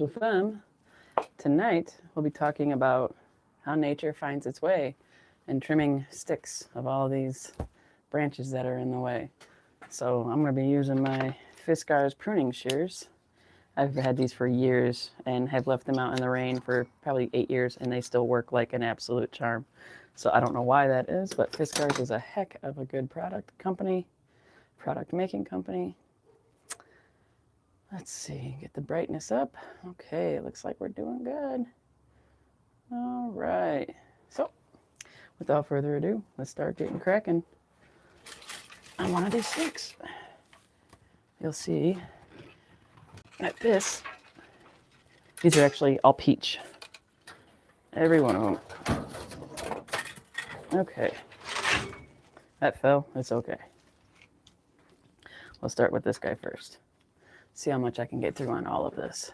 Le Femme. Tonight, we'll be talking about how nature finds its way and trimming sticks of all these branches that are in the way. So I'm going to be using my Fiskars pruning shears. I've had these for years and have left them out in the rain for probably 8 years, and they still work like an absolute charm. So I don't know why that is, but Fiskars is a heck of a good product making company. Let's see, get the brightness up. Okay, it looks like we're doing good. All right, so without further ado, let's start getting cracking on one of these sticks. You'll see that these are actually all peach. Every one of them. Okay, that fell, it's okay. We'll start with this guy first. See how much I can get through on all of this.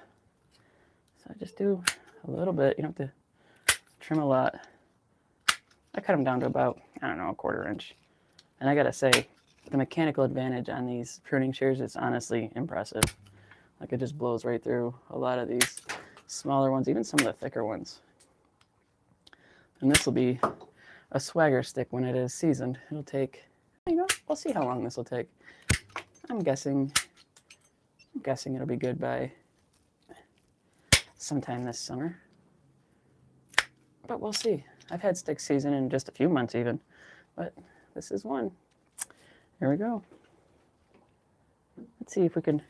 So I just do a little bit. You don't have to trim a lot. I cut them down to about, I don't know, 1/4 inch. And I gotta say, the mechanical advantage on these pruning shears is honestly impressive. Like it just blows right through a lot of these smaller ones, even some of the thicker ones. And this will be a swagger stick when it is seasoned. It'll take, we'll see how long this will take. I'm guessing it'll be good by sometime this summer. But we'll see. I've had stick season in just a few months even, but this is one. Here we go. Let's see if we can.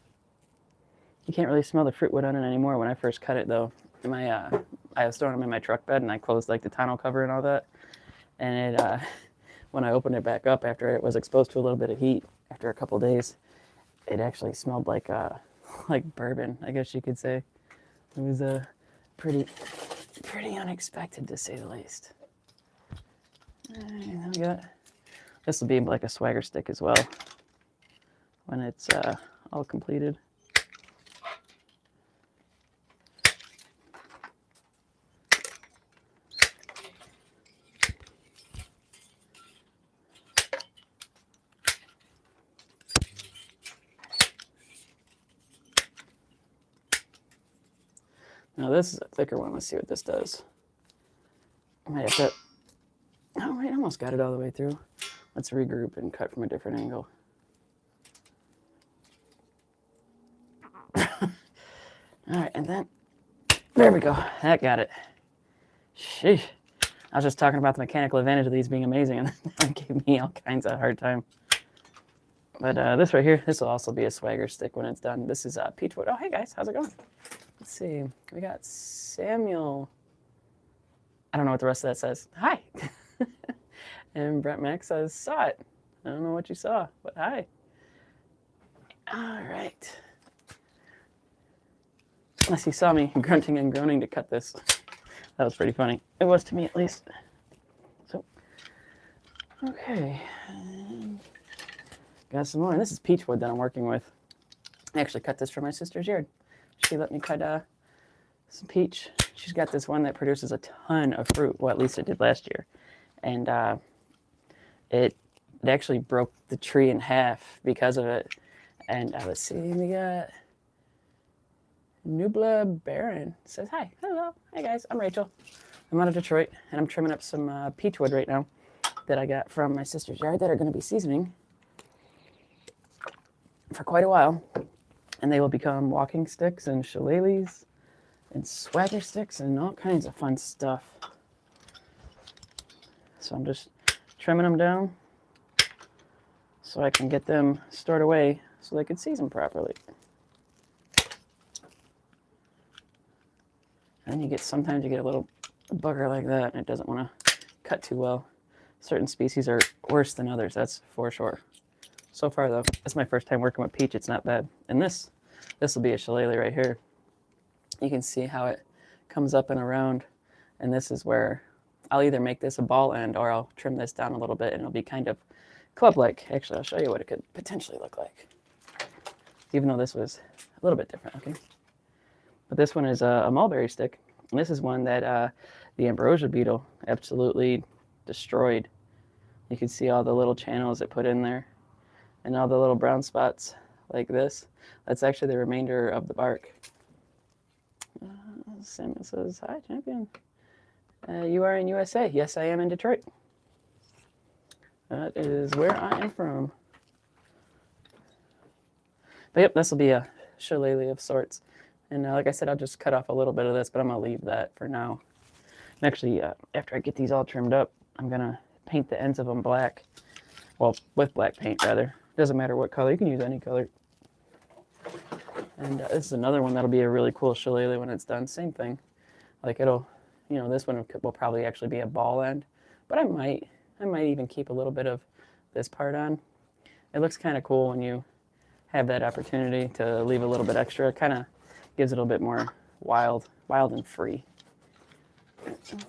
You can't really smell the fruit wood on it anymore. When I first cut it though, I was throwing them in my truck bed and I closed like the tonneau cover and all that. And it, when I opened it back up after it was exposed to a little bit of heat after a couple days, it actually smelled like bourbon, I guess you could say. It was pretty unexpected to say the least. This will be like a swagger stick as well when it's all completed. Now this is a thicker one. Let's see what this does. I might have to. Oh, right, almost got it all the way through. Let's regroup and cut from a different angle. All right, and then there we go. That got it. Sheesh. I was just talking about the mechanical advantage of these being amazing, and that gave me all kinds of hard time. But this right here, this will also be a swagger stick when it's done. This is peachwood. Oh, hey guys, how's it going? Let's see. We got Samuel. I don't know what the rest of that says. Hi. And Brett Max says, saw it. I don't know what you saw, but hi. All right. Unless you saw me grunting and groaning to cut this. That was pretty funny. It was to me at least. So, okay. And got some more. And this is peachwood that I'm working with. I actually cut this from my sister's yard. She let me cut some peach. She's got this one that produces a ton of fruit. Well, at least it did last year. And it actually broke the tree in half because of it. And let's see, we got Nubla Baron says, hi, hello, hey guys, I'm Rachel. I'm out of Detroit, and I'm trimming up some peach wood right now that I got from my sister's yard that are going to be seasoning for quite a while. And they will become walking sticks and shillelaghs and swagger sticks and all kinds of fun stuff. So I'm just trimming them down so I can get them stored away so they can season properly. And then sometimes you get a little bugger like that and it doesn't want to cut too well. Certain species are worse than others, that's for sure. So far though, it's my first time working with peach, it's not bad. And this will be a shillelagh right here. You can see how it comes up and around. And this is where I'll either make this a ball end or I'll trim this down a little bit and it'll be kind of club-like. Actually, I'll show you what it could potentially look like. Even though this was a little bit different looking. But this one is a mulberry stick. And this is one that the ambrosia beetle absolutely destroyed. You can see all the little channels it put in there and all the little brown spots like this. That's actually the remainder of the bark. Samuel says, hi, champion. You are in USA. Yes, I am in Detroit. That is where I am from. But yep, this will be a shillelagh of sorts. And like I said, I'll just cut off a little bit of this, but I'm going to leave that for now. And actually, after I get these all trimmed up, I'm going to paint the ends of them black. Well, with black paint, rather. Doesn't matter what color. You can use any color. And this is another one that'll be a really cool shillelagh when it's done. Same thing. Like it'll, you know, this one will probably actually be a ball end. But I might even keep a little bit of this part on. It looks kind of cool when you have that opportunity to leave a little bit extra. It kind of gives it a little bit more wild and free. And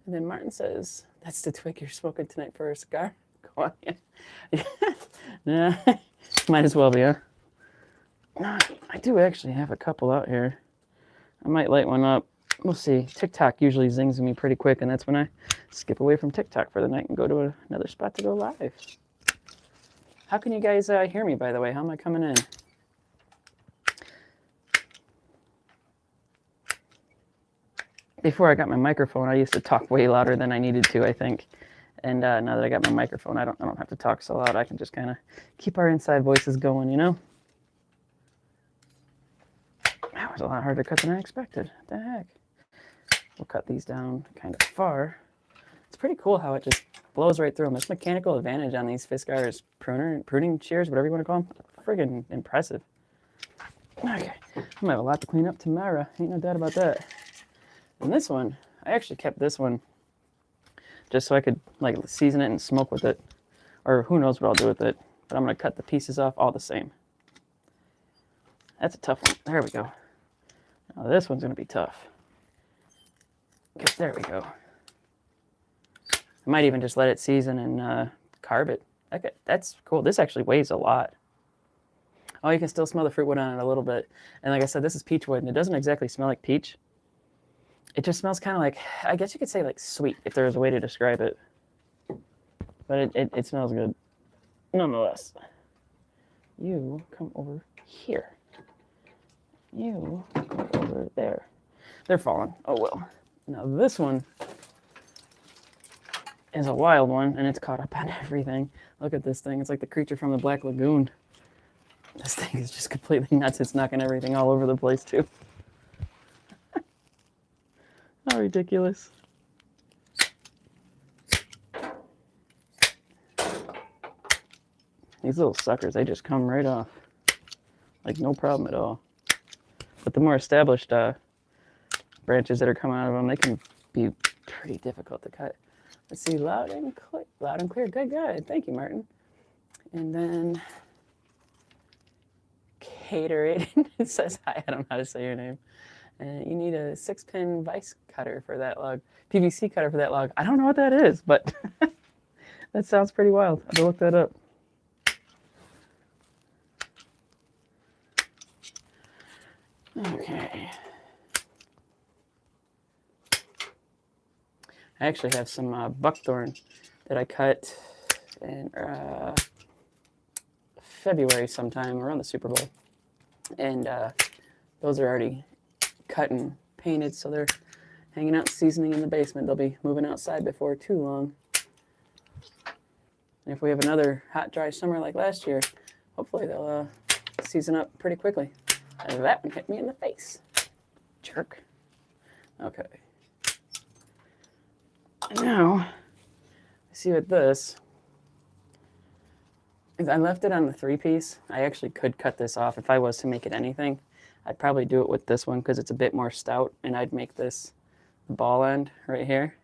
then Martin says, that's the twig you're smoking tonight for a cigar? Go on, yeah. Yeah, might as well be, huh? I do actually have a couple out here. I might light one up. We'll see. TikTok usually zings me pretty quick, and that's when I skip away from TikTok for the night and go to another spot to go live. How can you guys hear me, by the way? How am I coming in? Before I got my microphone, I used to talk way louder than I needed to, I think. And now that I got my microphone, I don't have to talk so loud. I can just kind of keep our inside voices going, you know? That was a lot harder to cut than I expected. What the heck? We'll cut these down kind of far. It's pretty cool how it just blows right through them. This mechanical advantage on these Fiskars pruning shears, whatever you want to call them, friggin' impressive. Okay, I'm gonna have a lot to clean up tomorrow. Ain't no doubt about that. And this one, I actually kept this one just so I could like season it and smoke with it. Or who knows what I'll do with it. But I'm gonna cut the pieces off all the same. That's a tough one. There we go. Now this one's gonna be tough. Okay, there we go. I might even just let it season and carb it. Okay, that's cool. This actually weighs a lot. Oh, you can still smell the fruit wood on it a little bit. And like I said, this is peach wood, and it doesn't exactly smell like peach. It just smells kind of like, I guess you could say like sweet, if there was a way to describe it. But it smells good, nonetheless. You come over here. You go over there. They're falling. Oh, well. Now this one is a wild one, and it's caught up on everything. Look at this thing. It's like the creature from the Black Lagoon. This thing is just completely nuts. It's knocking everything all over the place, too. How ridiculous. These little suckers, they just come right off. Like, no problem at all. But the more established branches that are coming out of them, they can be pretty difficult to cut. Let's see, loud and clear. Good, good. Thank you, Martin. And then Caterade. It says, hi, I don't know how to say your name. You need a 6-pin vise cutter for that log. PVC cutter for that log. I don't know what that is, but that sounds pretty wild. I'll look that up. Okay. I actually have some buckthorn that I cut in February sometime around the Super Bowl. And those are already cut and painted, so they're hanging out seasoning in the basement. They'll be moving outside before too long. And if we have another hot, dry summer like last year, hopefully they'll season up pretty quickly. And that one hit me in the face. Jerk. Okay. Now, see with this, I left it on the 3-piece. I actually could cut this off if I was to make it anything. I'd probably do it with this one because it's a bit more stout, and I'd make this ball end right here.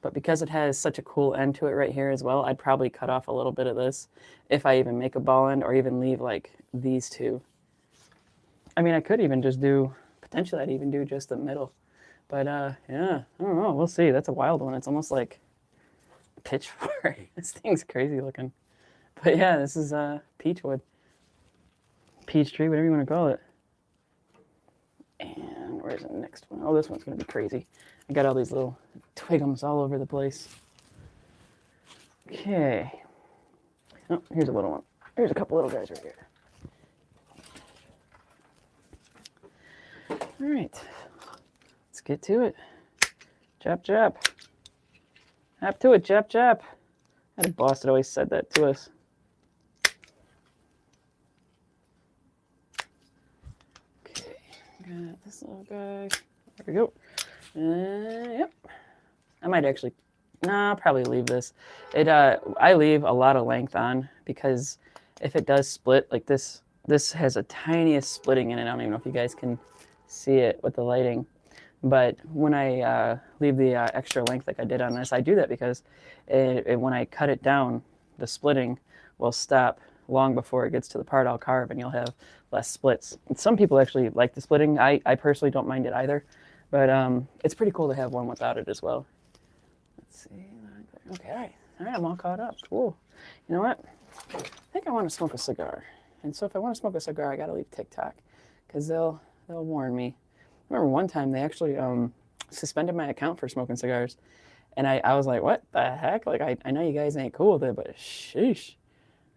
But because it has such a cool end to it right here as well, I'd probably cut off a little bit of this if I even make a ball end, or even leave like these two. I mean, I could even just do, potentially I'd even do just the middle. But yeah, I don't know, we'll see. That's a wild one. It's almost like pitchfork. This thing's crazy looking. But yeah, this is peach wood. Peach tree, whatever you want to call it. And where's the next one? Oh, this one's going to be crazy. I got all these little twigums all over the place. Okay. Oh, here's a little one. Here's a couple little guys right here. All right, let's get to it. Chop, chop. Hop to it, chop, chop. I had a boss that always said that to us. Okay, got this little guy. There we go. Yep. I might actually, nah, probably leave this. I leave a lot of length on because if it does split like this has a tiniest splitting in it. I don't even know if you guys can see it with the lighting. But when I leave the extra length like I did on this, I do that because when I cut it down, the splitting will stop long before it gets to the part I'll carve, and you'll have less splits. And some people actually like the splitting. I personally don't mind it either, but it's pretty cool to have one without it as well. Let's see. Okay, all right, I'm all caught up. Cool. You know what? I think I want to smoke a cigar, and so if I want to smoke a cigar, I got to leave TikTok because they'll warn me. I remember one time they actually suspended my account for smoking cigars. And I was like, what the heck? Like, I know you guys ain't cool with it, but sheesh.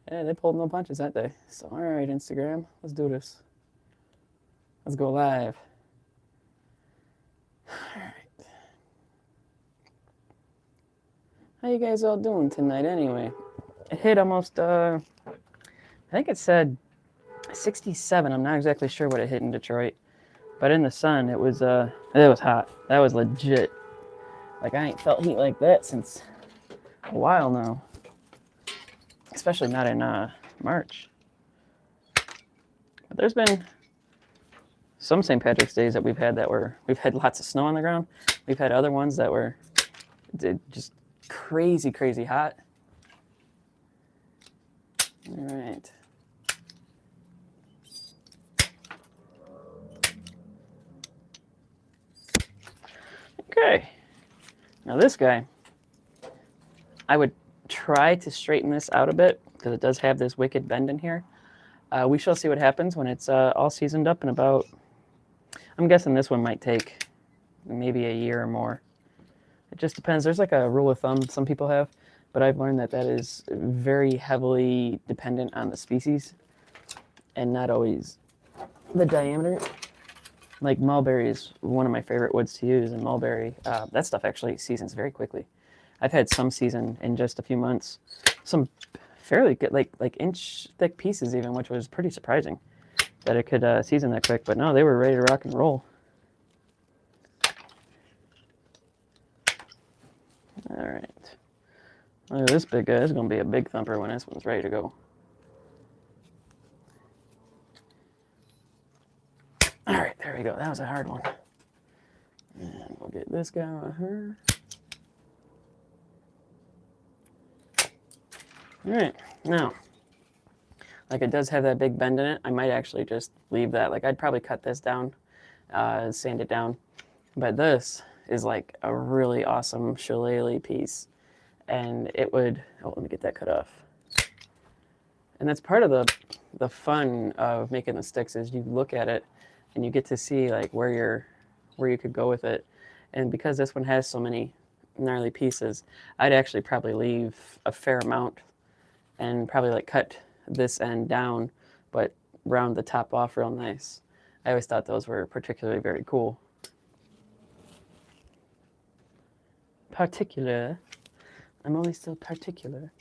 Yeah, they pulled no punches that day. So, all right, Instagram, let's do this. Let's go live. All right. How you guys all doing tonight anyway? It hit almost, I think it said 67. I'm not exactly sure what it hit in Detroit. But in the sun, it was hot. That was legit. Like, I ain't felt heat like that since a while now. Especially not in March. But there's been some St. Patrick's Days that we've had lots of snow on the ground. We've had other ones that were just crazy, crazy hot. All right. Okay, now this guy, I would try to straighten this out a bit because it does have this wicked bend in here. We shall see what happens when it's all seasoned up in about, I'm guessing this one might take maybe a year or more. It just depends. There's like a rule of thumb some people have, but I've learned that is very heavily dependent on the species and not always the diameter. Like mulberry is one of my favorite woods to use, and mulberry, that stuff actually seasons very quickly. I've had some season in just a few months, some fairly good, like inch thick pieces even, which was pretty surprising that it could season that quick. But no, they were ready to rock and roll. All right, look at this big guy. This is gonna be a big thumper when this one's ready to go. All right, there we go. That was a hard one. And we'll get this guy right here. All right, now, like it does have that big bend in it. I might actually just leave that. Like I'd probably cut this down, sand it down. But this is like a really awesome shillelagh piece. And it would, oh, let me get that cut off. And that's part of the fun of making the sticks is you look at it and you get to see like where you could go with it. And because this one has so many gnarly pieces, I'd actually probably leave a fair amount and probably like cut this end down, but round the top off real nice. I always thought those were particularly very cool. Particular. I'm only still particular.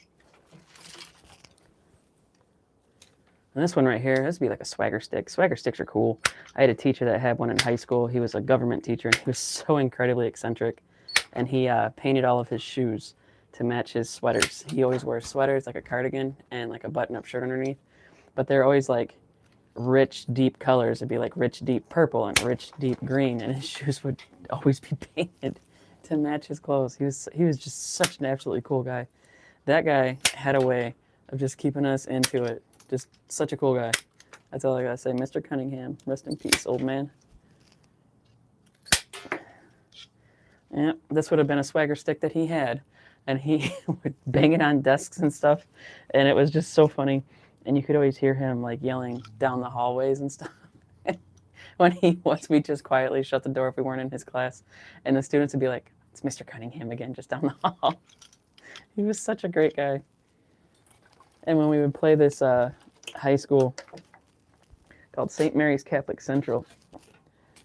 And this one right here, this would be like a swagger stick. Swagger sticks are cool. I had a teacher that had one in high school. He was a government teacher, and he was so incredibly eccentric. And he painted all of his shoes to match his sweaters. He always wore sweaters, like a cardigan, and like a button-up shirt underneath. But they're always like rich, deep colors. It'd be like rich, deep purple and rich, deep green. And his shoes would always be painted to match his clothes. He was just such an absolutely cool guy. That guy had a way of just keeping us into it. Just such a cool guy. That's all I gotta say. Mr. Cunningham, rest in peace, old man. Yeah, this would have been a swagger stick that he had. And he would bang it on desks and stuff. And it was just so funny. And you could always hear him like yelling down the hallways and stuff. We'd just quietly shut the door if we weren't in his class. And the students would be like, it's Mr. Cunningham again, just down the hall. He was such a great guy. And when we would play this high school called St. Mary's Catholic Central,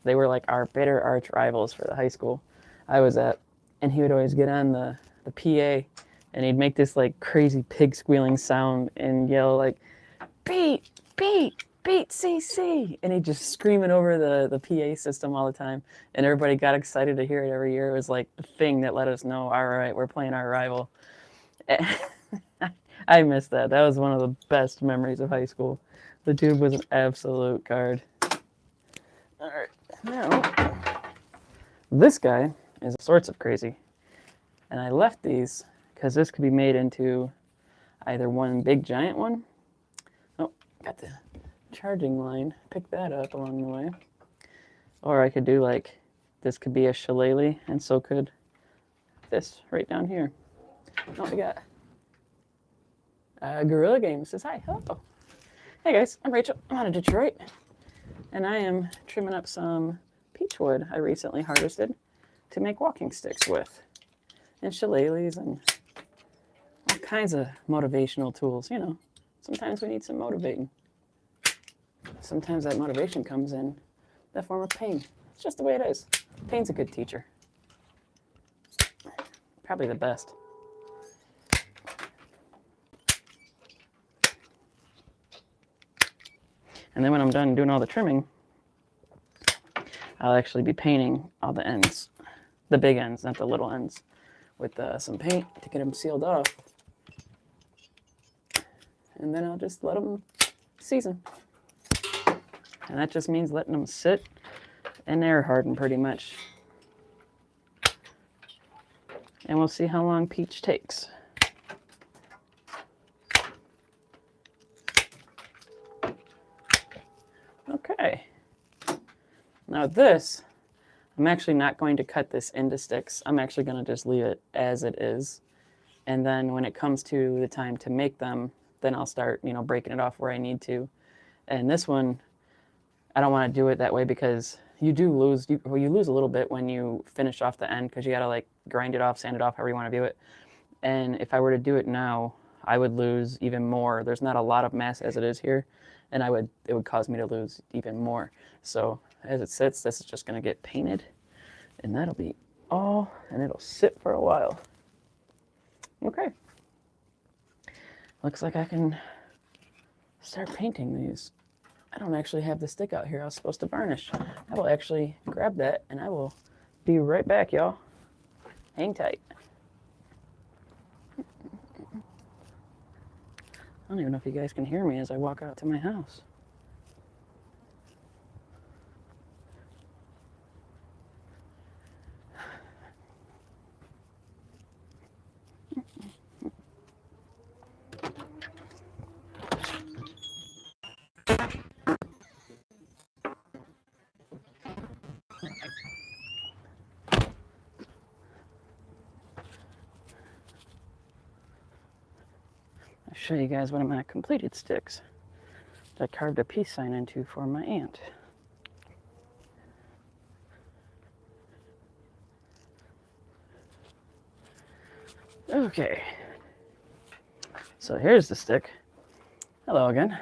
They were like our bitter arch rivals for the high school I was at. And he would always get on the PA and he'd make this like crazy pig squealing sound and yell like, beat, beat, beat CC. And he'd just scream it over the PA system all the time. And everybody got excited to hear it every year. It was like the thing that let us know, all right, we're playing our rival. I miss that. That was one of the best memories of high school. The dude was an absolute card. All right, now this guy is all sorts of crazy. And I left these because this could be made into either one big giant one. Oh, got the charging line. Pick that up along the way. Or I could do like, this could be a shillelagh, and so could this right down here. Oh, we got Gorilla Games says hi. Hello. Hey guys, I'm Rachel. I'm out of Detroit. And I am trimming up some peach wood I recently harvested to make walking sticks with. And shillelaghs and all kinds of motivational tools. You know, sometimes we need some motivating. Sometimes that motivation comes in the form of pain. It's just the way it is. Pain's a good teacher. Probably the best. And then when I'm done doing all the trimming, I'll actually be painting all the ends. The big ends, not the little ends. With some paint to get them sealed off. And then I'll just let them season. And that just means letting them sit and air harden pretty much. And we'll see how long peach takes. Okay. Now this, I'm actually not going to cut this into sticks. I'm actually going to just leave it as it is. And then when it comes to the time to make them, then I'll start, you know, breaking it off where I need to. And this one, I don't want to do it that way because you do lose, you lose a little bit when you finish off the end because you got to like grind it off, sand it off, however you want to view it. And if I were to do it now, I would lose even more. There's not a lot of mass as it is here, and it would cause me to lose even more. So as it sits, this is just going to get painted, and that'll be all, and it'll sit for a while. Okay. Looks like I can start painting these. I don't actually have the stick out here I was supposed to varnish. I will actually grab that, and I will be right back, y'all. Hang tight. I don't even know if you guys can hear me as I walk out to my house. I'll show you guys one of my completed sticks that I carved a peace sign into for my aunt. Okay, so here's the stick. Hello again.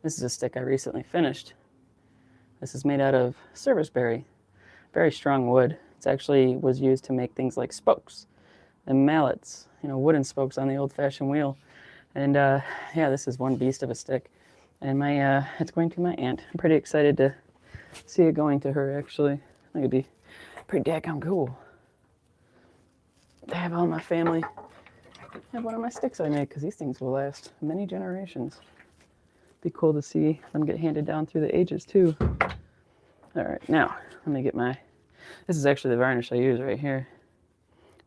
This is a stick I recently finished. This is made out of serviceberry, very strong wood. It actually was used to make things like spokes and mallets, you know, wooden spokes on the old-fashioned wheel. And yeah, this is one beast of a stick. And it's going to my aunt. I'm pretty excited to see it going to her, actually. I think it'd be pretty daggone cool to have all my family have one of my sticks I make, because these things will last many generations. Be cool to see them get handed down through the ages, too. All right, now, let me get this is actually the varnish I use right here.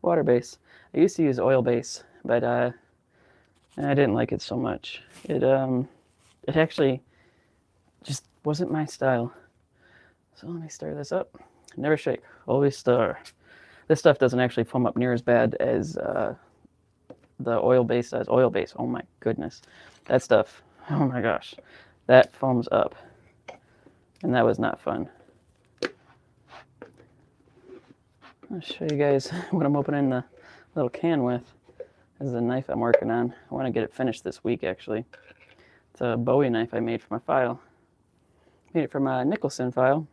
Water base. I used to use oil base, but I didn't like it so much. It actually just wasn't my style. So let me stir this up. Never shake, always stir. This stuff doesn't actually foam up near as bad as the oil base does. Oil base, oh my goodness. That stuff, oh my gosh. That foams up. And that was not fun. I'll show you guys what I'm opening the little can with. This is a knife I'm working on. I want to get it finished this week, actually. It's a Bowie knife I made for my file. Made it from a Nicholson file.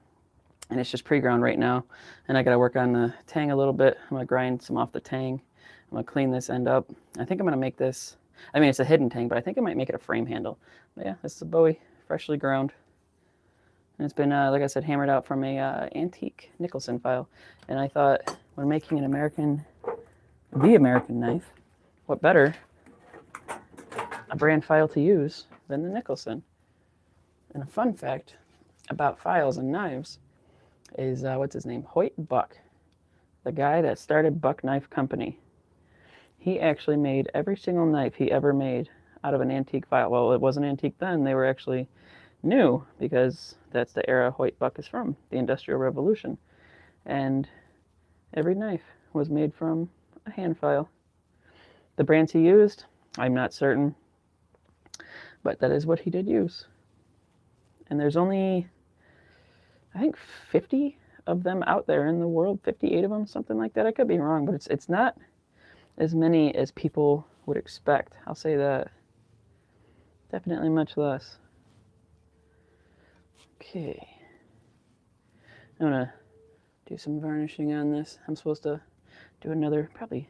and it's just pre-ground right now. And I got to work on the tang a little bit. I'm going to grind some off the tang. I'm going to clean this end up. I think I'm going to make this, I mean, it's a hidden tang, but I think I might make it a frame handle. But yeah, this is a Bowie, freshly ground. And it's been, like I said, hammered out from a antique Nicholson file. And I thought, when making the American knife, what better a brand file to use than the Nicholson? And a fun fact about files and knives is, what's his name? Hoyt Buck, the guy that started Buck Knife Company. He actually made every single knife he ever made out of an antique file. Well, it wasn't antique then. They were actually new, because that's the era Hoyt Buck is from, the Industrial Revolution. And every knife was made from a hand file. The brands he used, I'm not certain, but that is what he did use. And there's only, I think, 50 of them out there in the world, 58 of them, something like that. I could be wrong, but it's not as many as people would expect. I'll say that. Definitely much less. Okay. I'm going to do some varnishing on this. I'm supposed to do another, probably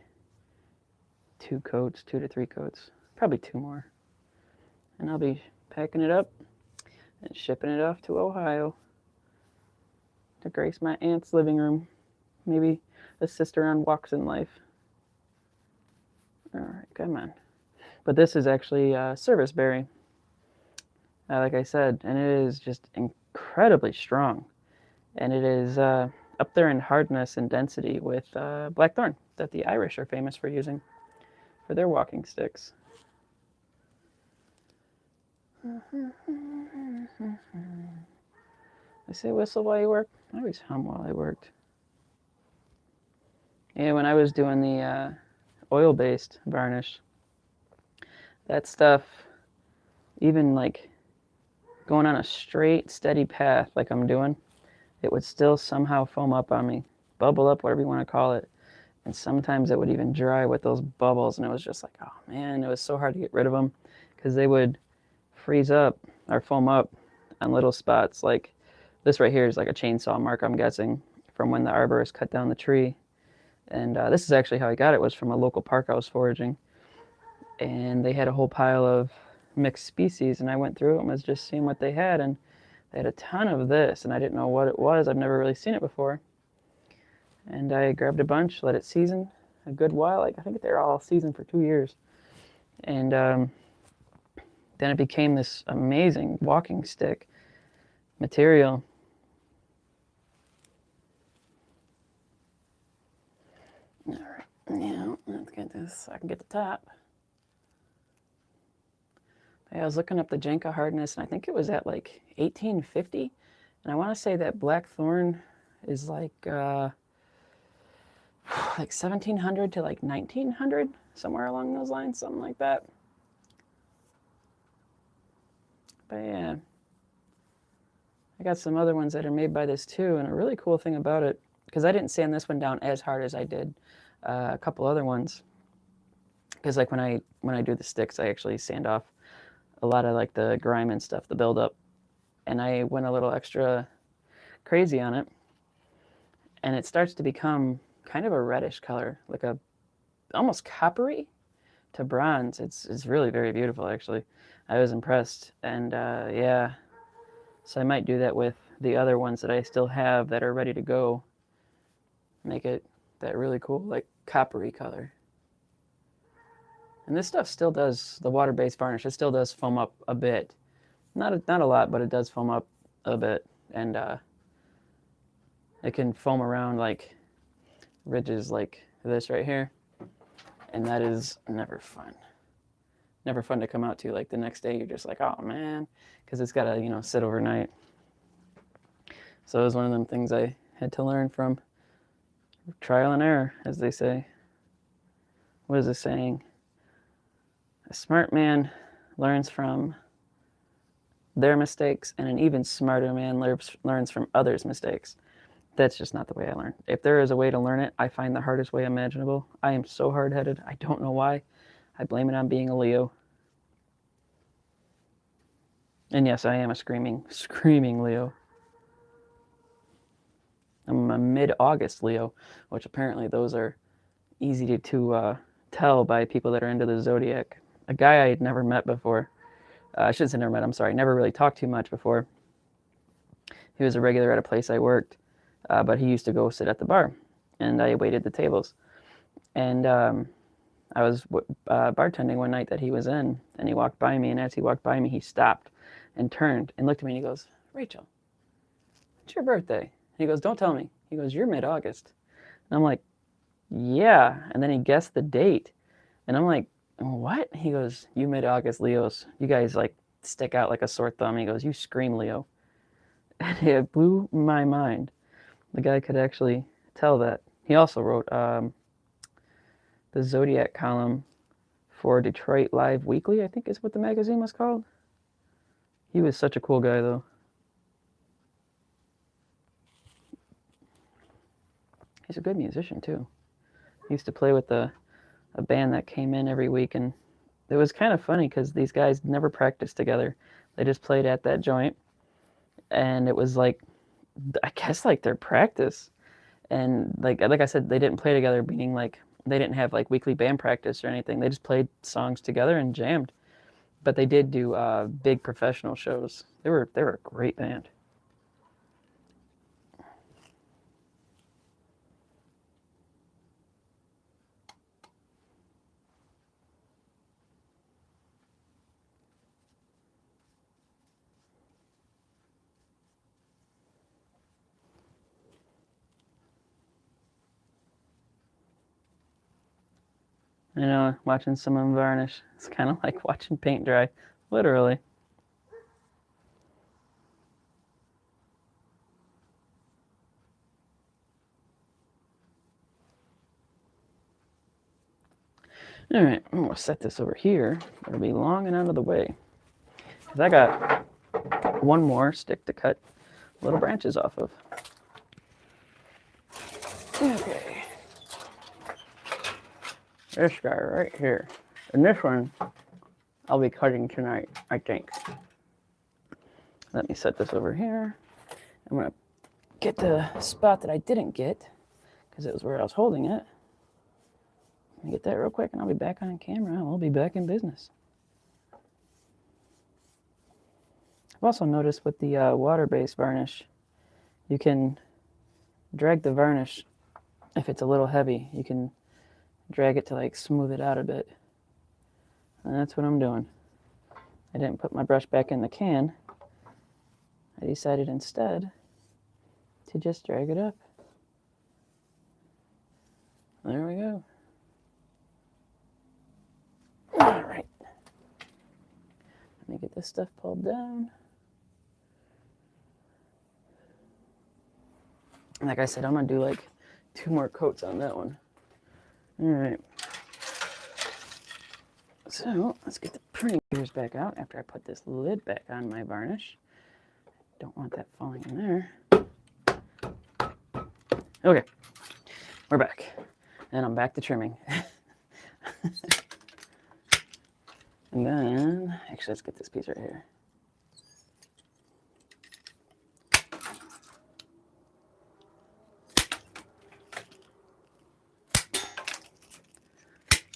2 coats, 2 to 3 coats, probably 2 more. And I'll be packing it up and shipping it off to Ohio to grace my aunt's living room. Maybe assist her on walks in life. All right, come on. But this is actually service berry, like I said, and it is just incredibly strong. And it is up there in hardness and density with blackthorn that the Irish are famous for using for their walking sticks. I say whistle while you work. I always hum while I worked. Yeah, when I was doing the oil-based varnish, that stuff, even like going on a straight, steady path like I'm doing, it would still somehow foam up on me, bubble up, whatever you want to call it. And sometimes it would even dry with those bubbles, and it was just like, oh man, it was so hard to get rid of them, because they would freeze up or foam up on little spots. Like this right here is like a chainsaw mark, I'm guessing, from when the arborist cut down the tree. And this is actually how I got it, was from a local park I was foraging. And they had a whole pile of mixed species, and I went through it and was just seeing what they had, and they had a ton of this, and I didn't know what it was. I've never really seen it before. And I grabbed a bunch, let it season a good while. Like I think they're all seasoned for 2 years. And then it became this amazing walking stick material. All right, now let's get this so I can get the top. I was looking up the Jenka hardness, and I think it was at like 1850. And I want to say that blackthorn is like 1700 to like 1900, somewhere along those lines, something like that. But yeah, I got some other ones that are made by this too, and a really cool thing about it, because I didn't sand this one down as hard as I did a couple other ones, because like when I do the sticks, I actually sand off a lot of like the grime and stuff, the buildup, and I went a little extra crazy on it, and it starts to become kind of a reddish color, like a almost coppery to bronze. It's really very beautiful, actually. I was impressed, and yeah, so I might do that with the other ones that I still have that are ready to go. Make it that really cool, like coppery color. And this stuff still does, the water-based varnish, it still does foam up a bit. Not a lot, but it does foam up a bit, and it can foam around like ridges like this right here, and that is never fun. Never fun to come out to. Like the next day, you're just like, oh man, because it's got to, sit overnight. So it was one of them things I had to learn from trial and error, as they say. What is the saying? A smart man learns from their mistakes, and an even smarter man learns from others' mistakes. That's just not the way I learn. If there is a way to learn it, I find the hardest way imaginable. I am so hard-headed. I don't know why. I blame it on being a Leo. And yes, I am a screaming Leo. I'm a mid-August Leo, which apparently those are easy to tell by people that are into the zodiac. A guy I had never met before. I shouldn't say never met, I'm sorry. Never really talked too much before. He was a regular at a place I worked, but he used to go sit at the bar, and I waited the tables. And I was bartending one night that he was in, and he walked by me, and as he walked by me, he stopped and turned and looked at me, and he goes, "Rachel, it's your birthday." And he goes, "Don't tell me." He goes, "You're mid-August." And I'm like, "Yeah." And then he guessed the date, and I'm like, "What?" He goes, "You mid-August Leos, you guys like stick out like a sore thumb." He goes, "You scream Leo." And it blew my mind. The guy could actually tell that. He also wrote the Zodiac column for Detroit Live Weekly, I think is what the magazine was called. He was such a cool guy, though. He's a good musician, too. He used to play with a band that came in every week, and it was kind of funny because these guys never practiced together. They just played at that joint, and it was like, I guess, like their practice. And like I said, they didn't play together, meaning like they didn't have like weekly band practice or anything. They just played songs together and jammed. But they did do big professional shows. They were a great band. You know, watching someone varnish, it's kind of like watching paint dry, literally. All right, I'm gonna set this over here. It'll be long and out of the way. Because I got one more stick to cut little branches off of. Okay. This guy right here. And this one, I'll be cutting tonight, I think. Let me set this over here. I'm gonna get the spot that I didn't get, because it was where I was holding it. Let me get that real quick, and I'll be back on camera. We'll be back in business. I've also noticed with the water-based varnish, you can drag the varnish. If it's a little heavy, you can drag it to like smooth it out a bit. And that's what I'm doing. I didn't put my brush back in the can. I decided instead to just drag it up. There we go. All right. Let me get this stuff pulled down. Like I said, I'm gonna do like 2 more coats on that one. All right. So let's get the pruning gears back out after I put this lid back on my varnish. Don't want that falling in there. Okay, we're back. And I'm back to trimming. And then, actually, let's get this piece right here.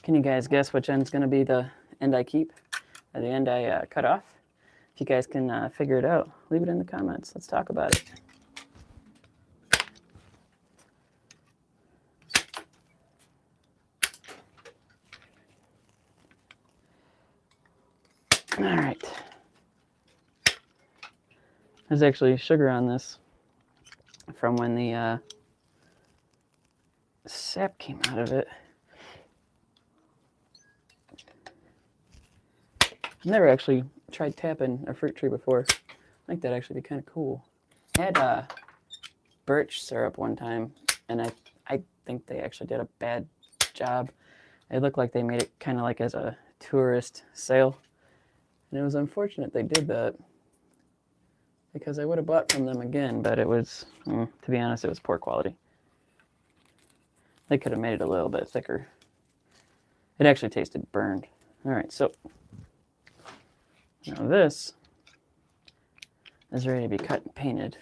Can you guys guess which end's going to be the end I keep? Or the end I cut off? If you guys can figure it out, leave it in the comments. Let's talk about it. All right. There's actually sugar on this from when the sap came out of it. Never actually tried tapping a fruit tree before. I think that'd actually be kind of cool. I had birch syrup one time, and I think they actually did a bad job. It looked like they made it kind of like as a tourist sale. And it was unfortunate they did that, because I would have bought from them again, but it was, to be honest, it was poor quality. They could have made it a little bit thicker. It actually tasted burned. All right, so now this is ready to be cut and painted.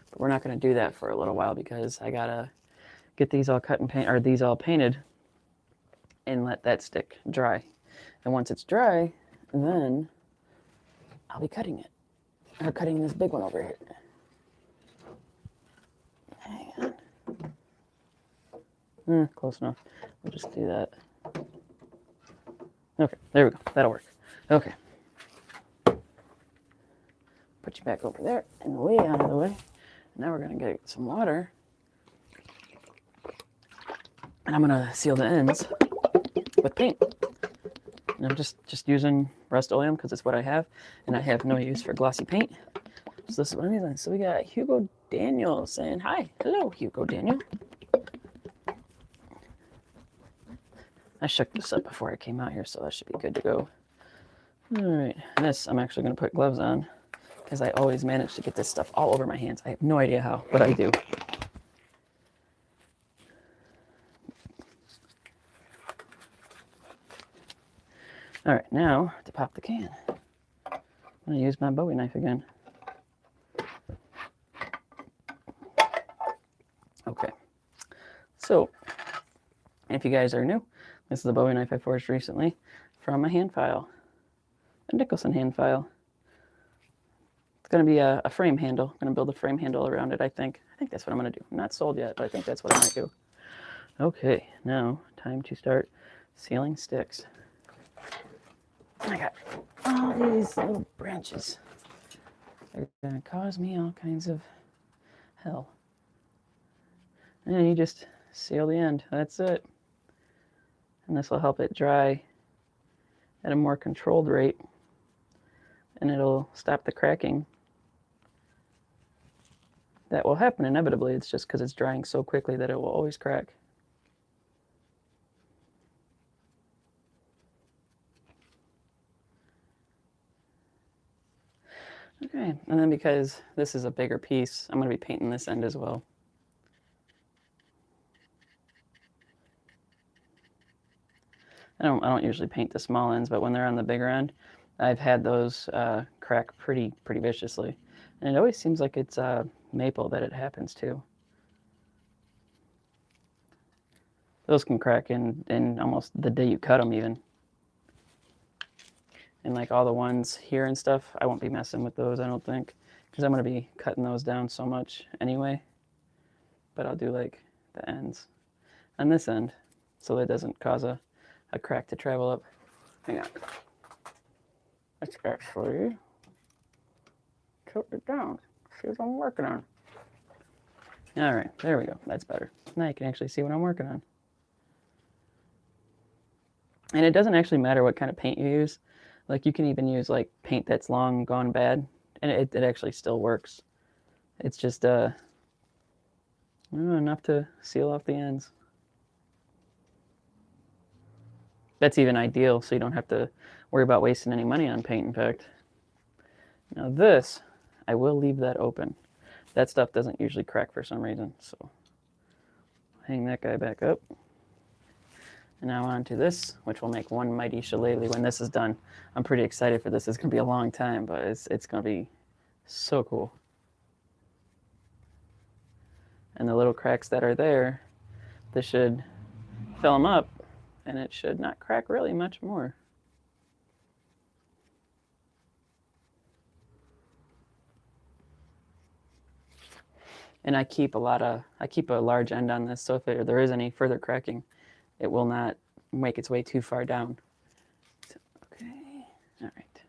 But we're not going to do that for a little while because I got to get these all cut and paint, or these all painted, and let that stick dry. And once it's dry, then I'll be cutting it. Or cutting this big one over here. Hang on. Close enough. We'll just do that. Okay, there we go. That'll work. Okay. Put you back over there and way out of the way. Now we're going to get some water. And I'm going to seal the ends with paint. And I'm just using Rust-Oleum because it's what I have. And I have no use for glossy paint. So this is what I'm using. So we got Hugo Daniel saying hi. Hello, Hugo Daniel. I shook this up before I came out here, so that should be good to go. All right, this I'm actually going to put gloves on because I always manage to get this stuff all over my hands. I have no idea how, but I do. All right, now to pop the can, I'm going to use my Bowie knife again. Okay, so if you guys are new, this is a Bowie knife I forged recently from a hand file, a Nicholson hand file. It's going to be a frame handle. I'm going to build a frame handle around it, I think. I think that's what I'm going to do. I'm not sold yet, but I think that's what I might do. Okay, now time to start sealing sticks. I got all these little branches. They're going to cause me all kinds of hell. And you just seal the end. That's it. And this will help it dry at a more controlled rate. And it'll stop the cracking. That will happen inevitably. It's just because it's drying so quickly that it will always crack. Okay, and then because this is a bigger piece, I'm going to be painting this end as well. I don't usually paint the small ends, but when they're on the bigger end, I've had those crack pretty viciously. And it always seems like it's maple that it happens to. Those can crack in almost the day you cut them even. And like all the ones here and stuff, I won't be messing with those, I don't think, because I'm going to be cutting those down so much anyway. But I'll do like the ends on this end so that it doesn't cause a crack to travel up. Hang on. Let's actually tilt it down. See what I'm working on. All right, there we go. That's better. Now you can actually see what I'm working on. And it doesn't actually matter what kind of paint you use. Like you can even use like paint that's long gone bad, and it actually still works. It's just enough to seal off the ends. That's even ideal, so you don't have to worry about wasting any money on paint, in fact. Now this, I will leave that open. That stuff doesn't usually crack for some reason, so hang that guy back up. And now on to this, which will make one mighty shillelagh when this is done. I'm pretty excited for this. It's going to be a long time, but it's going to be so cool. And the little cracks that are there, this should fill them up, and it should not crack really much more. And I keep a large end on this, so if there is any further cracking, it will not make its way too far down. Okay, all right.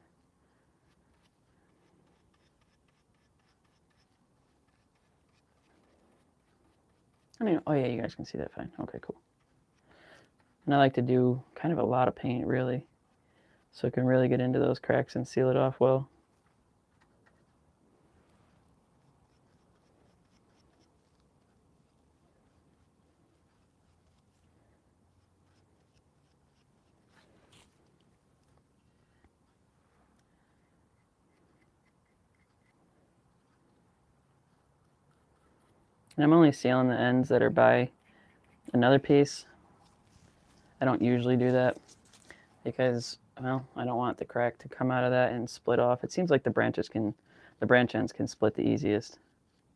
I mean, oh yeah, you guys can see that fine. Okay, cool. And I like to do kind of a lot of paint, really, so it can really get into those cracks and seal it off well. And I'm only sealing the ends that are by another piece. I don't usually do that because, well, I don't want the crack to come out of that and split off. It seems like the branch ends can split the easiest.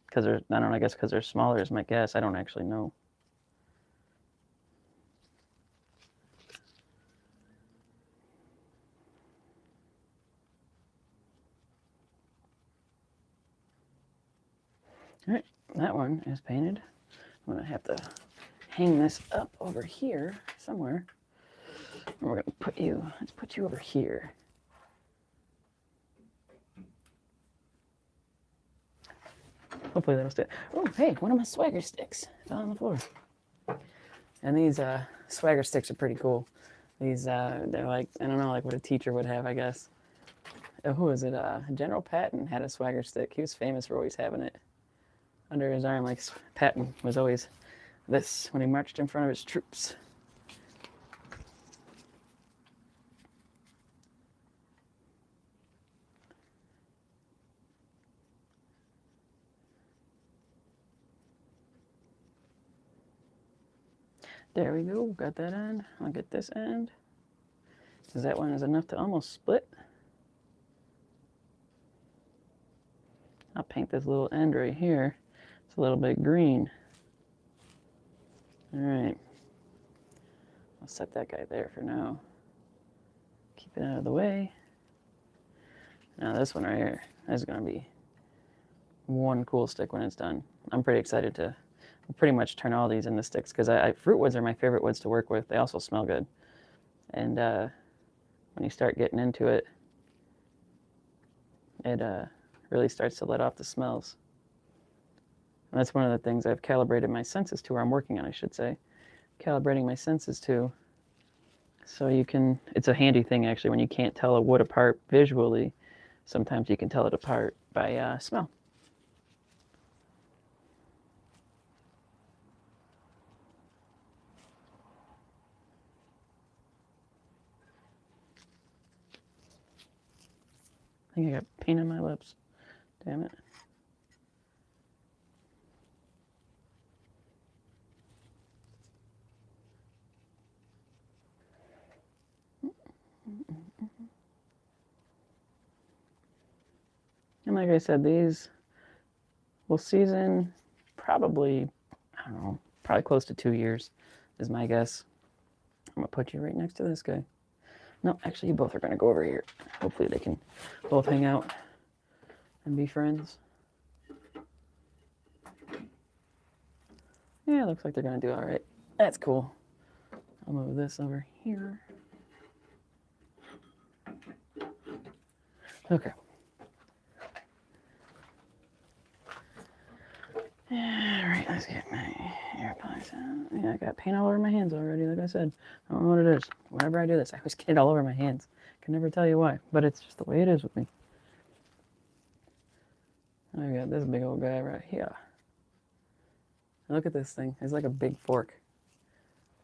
Because they're, I don't know, I guess because they're smaller is my guess. I don't actually know. All right, that one is painted. I'm gonna have to hang this up over here somewhere. And we're gonna put you, let's put you over here. Hopefully that'll stay. Oh, hey, one of my swagger sticks fell on the floor. And these swagger sticks are pretty cool. These, they're like, I don't know, like what a teacher would have, I guess. Who was it? General Patton had a swagger stick. He was famous for always having it under his arm. Like Patton was always this when he marched in front of his troops. There we go, got that end. I'll get this end. Because that one is enough to almost split. I'll paint this little end right here. It's a little bit green. All right. I'll set that guy there for now. Keep it out of the way. Now this one right here, is gonna be one cool stick when it's done. I'm pretty excited to pretty much turn all these into sticks because fruit woods are my favorite woods to work with. They also smell good. And when you start getting into it, it really starts to let off the smells. And that's one of the things I've calibrated my senses to, or I'm working on, I should say. Calibrating my senses to. So you can, it's a handy thing actually when you can't tell a wood apart visually. Sometimes you can tell it apart by smell. I think I got paint on my lips. Damn it. And like I said, these will season probably, I don't know, probably close to 2 years is my guess. I'm gonna put you right next to this guy. No, actually you both are gonna go over here. Hopefully they can both hang out and be friends. Yeah, looks like they're gonna do all right. That's cool. I'll move this over here. Okay. All right, let's get my AirPods out. Yeah, I got paint all over my hands already, like I said. I don't know what it is. Whenever I do this, I always get it all over my hands. Can never tell you why, but it's just the way it is with me. I got this big old guy right here. Look at this thing. It's like a big fork.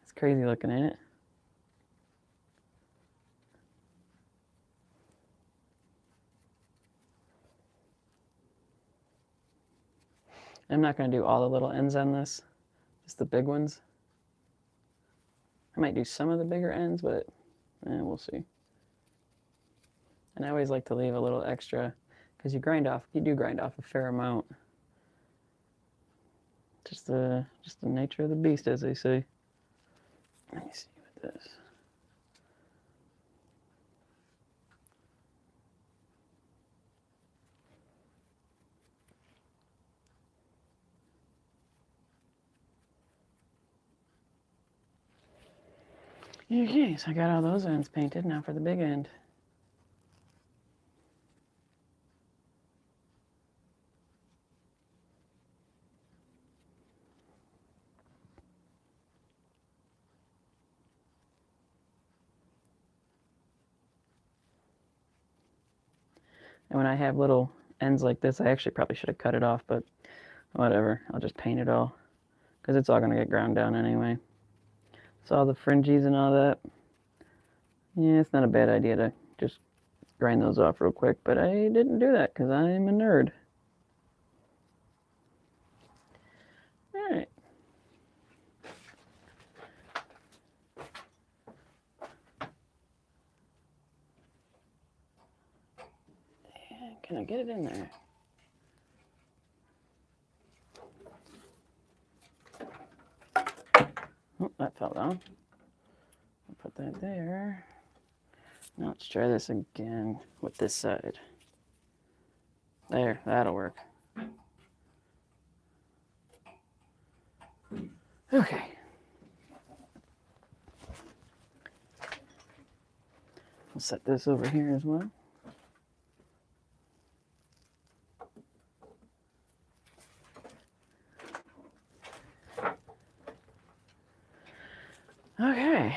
It's crazy looking, ain't it? I'm not going to do all the little ends on this, just the big ones. I might do some of the bigger ends, but we'll see. And I always like to leave a little extra because you do grind off a fair amount. Just the nature of the beast, as they say. Let me see with this. Okay, so I got all those ends painted. Now for the big end. And when I have little ends like this, I actually probably should have cut it off, but whatever. I'll just paint it all because it's all going to get ground down anyway. So all the fringes and all that. Yeah, it's not a bad idea to just grind those off real quick, but I didn't do that because I'm a nerd. All right. Can I get it in there? Oh, that fell down. I'll put that there. Now let's try this again with this side. There, that'll work. Okay. I'll set this over here as well. Okay.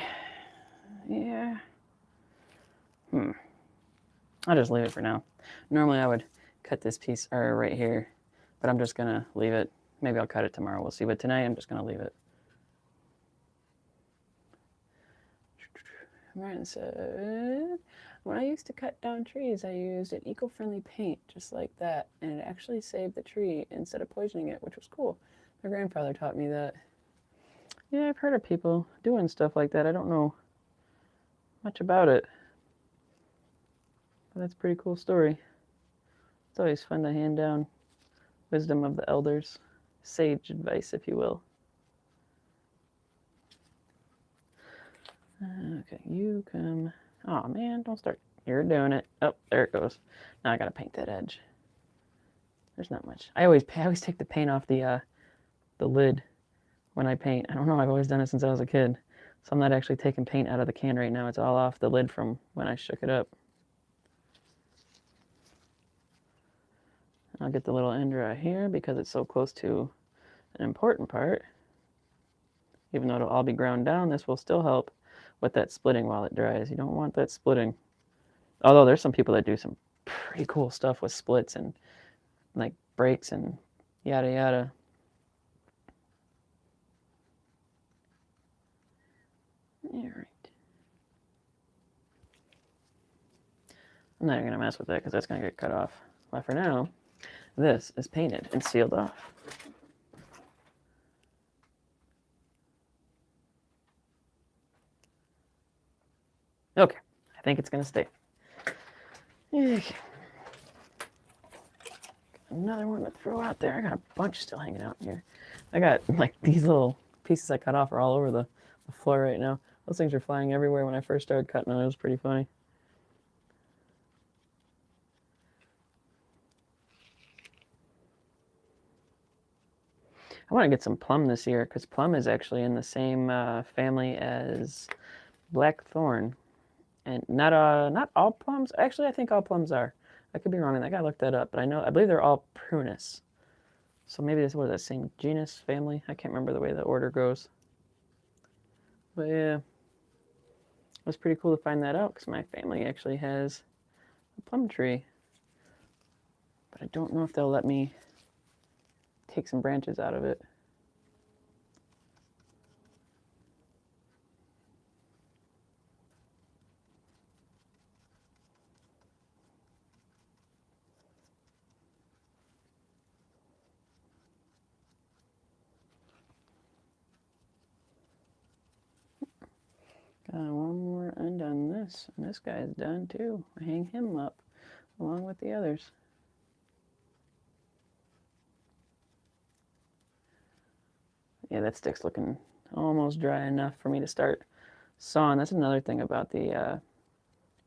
Yeah. I'll just leave it for now. Normally I would cut this piece right here, but I'm just gonna leave it. Maybe I'll cut it tomorrow. We'll see. But tonight I'm just gonna leave it. Martin said, when I used to cut down trees, I used an eco-friendly paint just like that, and it actually saved the tree instead of poisoning it, which was cool. My grandfather taught me that. Yeah, I've heard of people doing stuff like that. I don't know much about it, but that's a pretty cool story. It's always fun to hand down wisdom of the elders, sage advice, if you will. Okay, you come. Oh man, don't start. You're doing it. Oh, there it goes. Now I gotta paint that edge. There's not much. I always take the paint off the lid when I paint. I don't know. I've always done it since I was a kid. So I'm not actually taking paint out of the can right now. It's all off the lid from when I shook it up. I'll get the little end right here because it's so close to an important part. Even though it'll all be ground down, this will still help with that splitting while it dries. You don't want that splitting. Although there's some people that do some pretty cool stuff with splits and like breaks and yada yada. All right. I'm not even gonna mess with that because that's gonna get cut off. But for now, this is painted and sealed off. Okay, I think it's gonna stay. Okay. Another one to throw out there. I got a bunch still hanging out here. I got like these little pieces I cut off are all over the floor right now. Those things are flying everywhere when I first started cutting them. It was pretty funny. I want to get some plum this year because plum is actually in the same family as blackthorn, and not all plums. Actually, I think all plums are. I could be wrong, and I gotta look that up. But I believe they're all prunus. So maybe this was the same genus, family. I can't remember the way the order goes. But yeah, it was pretty cool to find that out because my family actually has a plum tree. But I don't know if they'll let me take some branches out of it. Got one more end on this, and this guy's done too. I hang him up along with the others. Yeah, that stick's looking almost dry enough for me to start sawing. That's another thing about the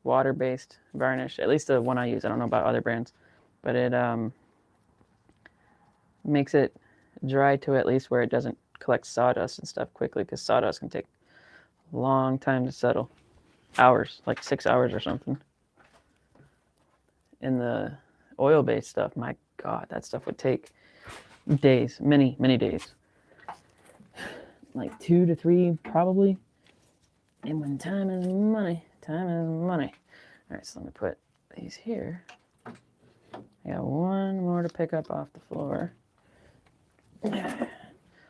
water-based varnish, at least the one I use. I don't know about other brands, but it makes it dry to at least where it doesn't collect sawdust and stuff quickly, because sawdust can take a long time to settle. Hours, like 6 hours or something. In the oil-based stuff, my God, that stuff would take days, many, many days. Like 2 to 3 probably. And when time is money, time is money. All right, so let me put these here. I got one more to pick up off the floor.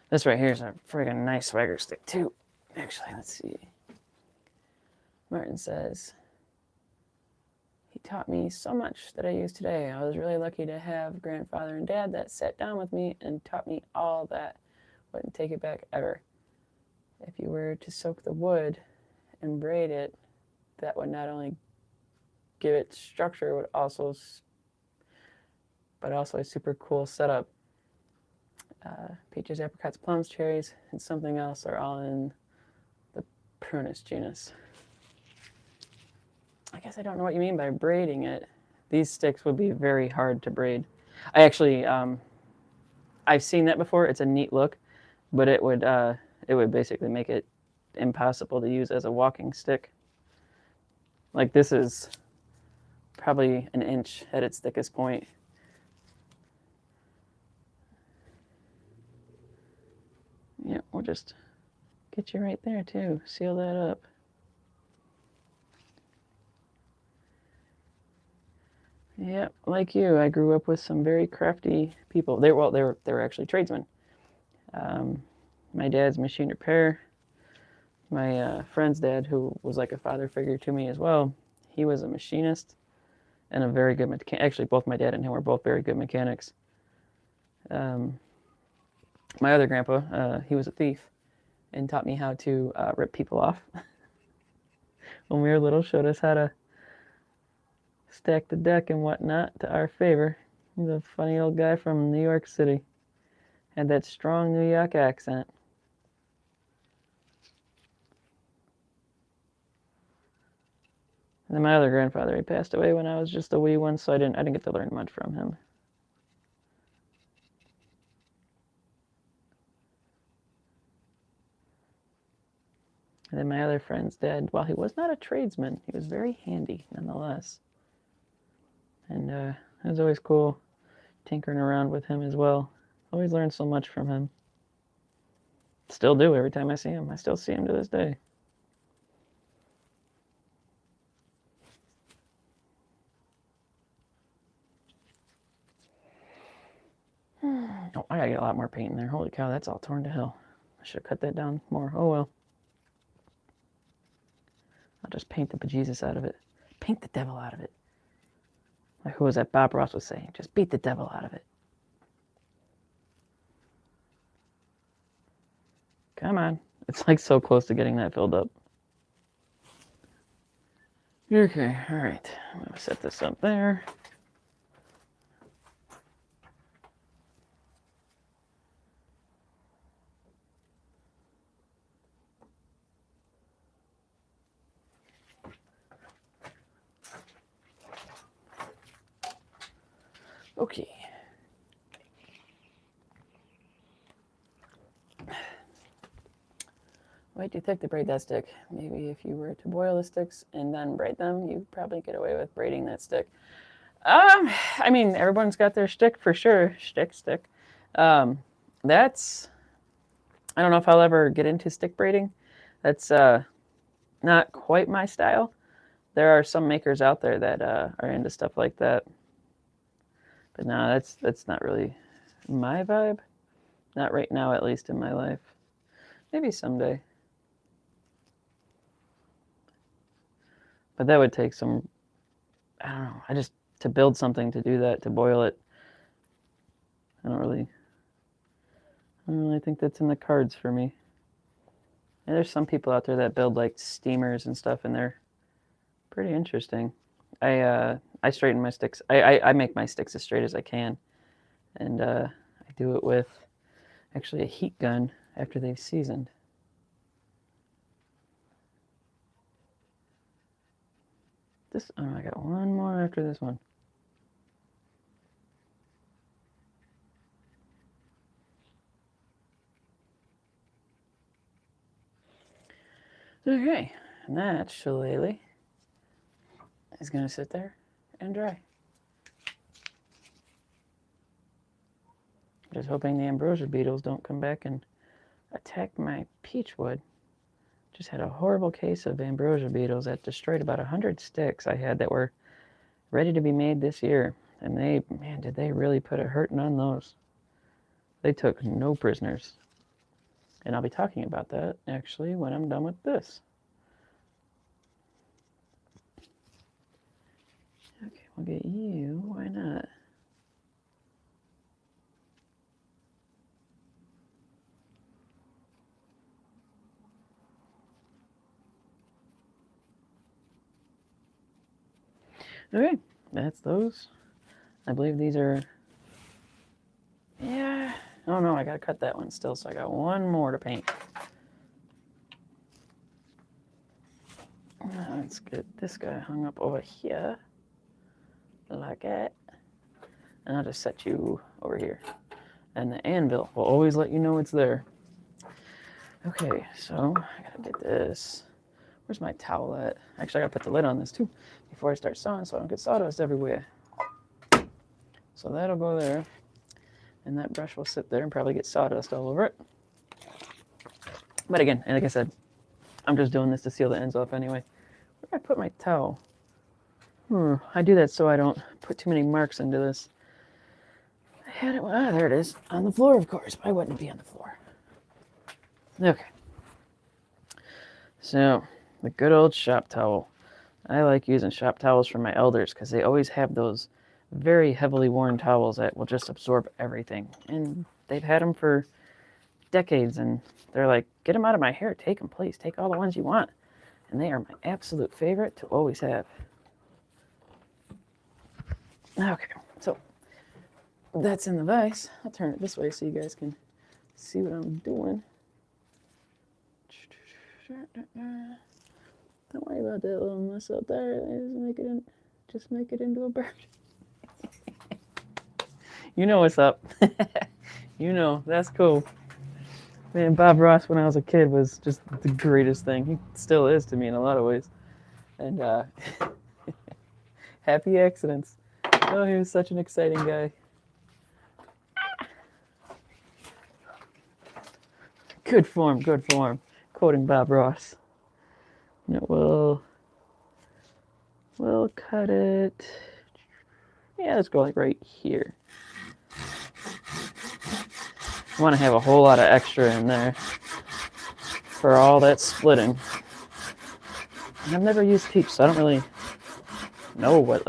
This right here is a friggin' nice swagger stick too. Actually, let's see. Martin says, he taught me so much that I use today. I was really lucky to have grandfather and dad that sat down with me and taught me all that. Wouldn't take it back ever. If you were to soak the wood and braid it, that would not only give it structure, but also a super cool setup. peaches, apricots, plums, cherries, and something else are all in the prunus genus. I guess I don't know what you mean by braiding it. These sticks would be very hard to braid. I actually, I've seen that before. It's a neat look, but it would basically make it impossible to use as a walking stick. Like this is probably an inch at its thickest point. Yeah, we'll just get you right there too. Seal that up. Yeah, like you, I grew up with some very crafty people. They were actually tradesmen. My dad's machine repair. My friend's dad, who was like a father figure to me as well, he was a machinist and a very good mechanic. Actually, both my dad and him were both very good mechanics. My other grandpa, he was a thief and taught me how to rip people off. When we were little, showed us how to stack the deck and whatnot to our favor. He's a funny old guy from New York City. Had that strong New York accent. And then my other grandfather, he passed away when I was just a wee one, so I didn't get to learn much from him. And then my other friend's dad, while he was not a tradesman, he was very handy nonetheless. And it was always cool tinkering around with him as well. Always learned so much from him. Still do every time I see him. I still see him to this day. Oh, I gotta get a lot more paint in there. Holy cow, that's all torn to hell. I should have cut that down more. Oh well. I'll just paint the bejesus out of it. Paint the devil out of it. Like who was that Bob Ross was saying? Just beat the devil out of it. Come on. It's like so close to getting that filled up. Okay, all right. I'm gonna set this up there. Okay. Way too thick to braid that stick. Maybe if you were to boil the sticks and then braid them, you'd probably get away with braiding that stick. I mean, everyone's got their stick for sure. Stick. That's, I don't know if I'll ever get into stick braiding. That's not quite my style. There are some makers out there that are into stuff like that. But no, that's not really my vibe. Not right now, at least in my life. Maybe someday. But that would take some, I don't know, to build something, to do that, to boil it, I don't really think that's in the cards for me. And there's some people out there that build like steamers and stuff, and they're pretty interesting. I straighten my sticks. I make my sticks as straight as I can, and I do it with actually a heat gun after they've seasoned. I got one more after this one. Okay, and that shillelagh is going to sit there and dry. Just hoping the ambrosia beetles don't come back and attack my peach wood. Just had a horrible case of ambrosia beetles that destroyed about 100 sticks I had that were ready to be made this year. And did they really put a hurting on those. They took no prisoners. And I'll be talking about that, actually, when I'm done with this. Okay, we'll get you. Why not? Okay, that's those. I believe these are, yeah, Oh no, I gotta cut that one still, so I got one more to paint. Let's get this guy hung up over here, like that. And I'll just set you over here. And the anvil will always let you know it's there. Okay, so I gotta get this. Where's my towel at? Actually, I gotta put the lid on this too before I start sewing so I don't get sawdust everywhere. So that'll go there. And that brush will sit there and probably get sawdust all over it. But again, like I said, I'm just doing this to seal the ends off anyway. Where did I put my towel? I do that so I don't put too many marks into this. I had it, there it is, on the floor, of course. Why wouldn't it be on the floor? Okay. So, the good old shop towel. I like using shop towels from my elders because they always have those very heavily worn towels that will just absorb everything. And they've had them for decades, and they're like, get them out of my hair, take them, please. Take all the ones you want. And they are my absolute favorite to always have. Okay, so that's in the vise. I'll turn it this way so you guys can see what I'm doing. Don't worry about that little mess up there. Just make it into a bird. You know what's up. You know, that's cool. Man, Bob Ross, when I was a kid, was just the greatest thing. He still is to me in a lot of ways. And happy accidents. Oh, he was such an exciting guy. Good form, good form. Quoting Bob Ross. And it will, we'll cut it. Yeah, let's go like right here. I want to have a whole lot of extra in there for all that splitting. And I've never used peach, so I don't really know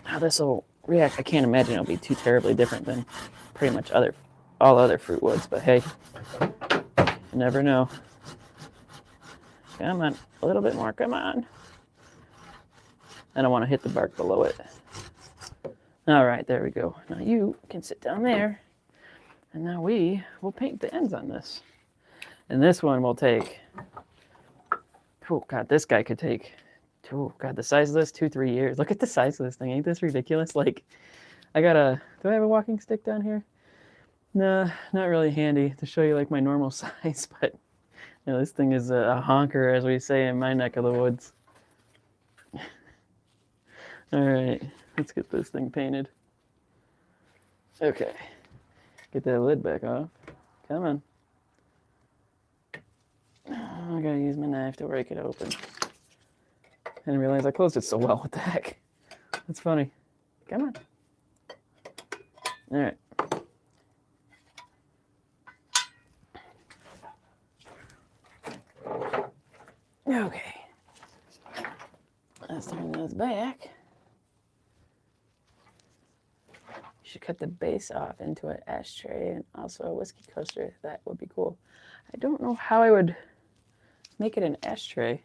how this will react. I can't imagine it'll be too terribly different than pretty much all other fruit woods, but hey, you never know. Come on, a little bit more, come on. I don't want to hit the bark below it. All right, there we go. Now you can sit down there, and now we will paint the ends on this. And this one will take, oh God, this guy could take, oh God, the size of this, 2-3 years. Look at the size of this thing, ain't this ridiculous? Like, do I have a walking stick down here? Nah, not really handy to show you like my normal size, but you know, this thing is a honker, as we say in my neck of the woods. All right, let's get this thing painted. Okay, get that lid back off. Come on. I gotta use my knife to break it open. I didn't realize I closed it so well. What the heck? That's funny. Come on. All right. Okay. Let's turn those back. You should cut the base off into an ashtray and also a whiskey coaster. That would be cool. I don't know how I would make it an ashtray,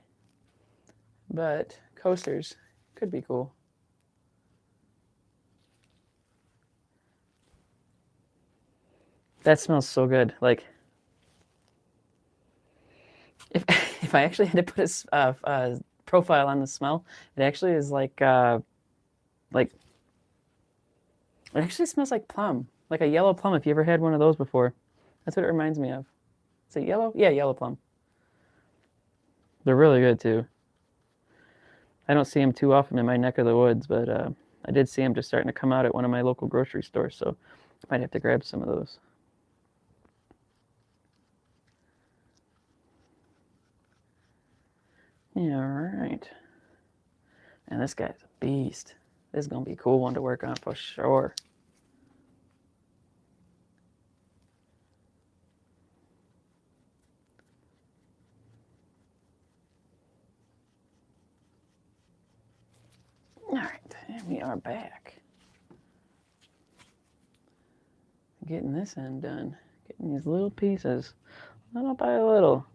but coasters could be cool. That smells so good. Like, if I actually had to put a profile on the smell, it actually is like it actually smells like plum, like a yellow plum. If you ever had one of those before, that's what it reminds me of. Is it yellow? Yeah, yellow plum. They're really good too. I don't see them too often in my neck of the woods, but I did see them just starting to come out at one of my local grocery stores, so I might have to grab some of those. Yeah, all right. And this guy's a beast. This is going to be a cool one to work on for sure. All right, and we are back. Getting this end done. Getting these little pieces, little by little.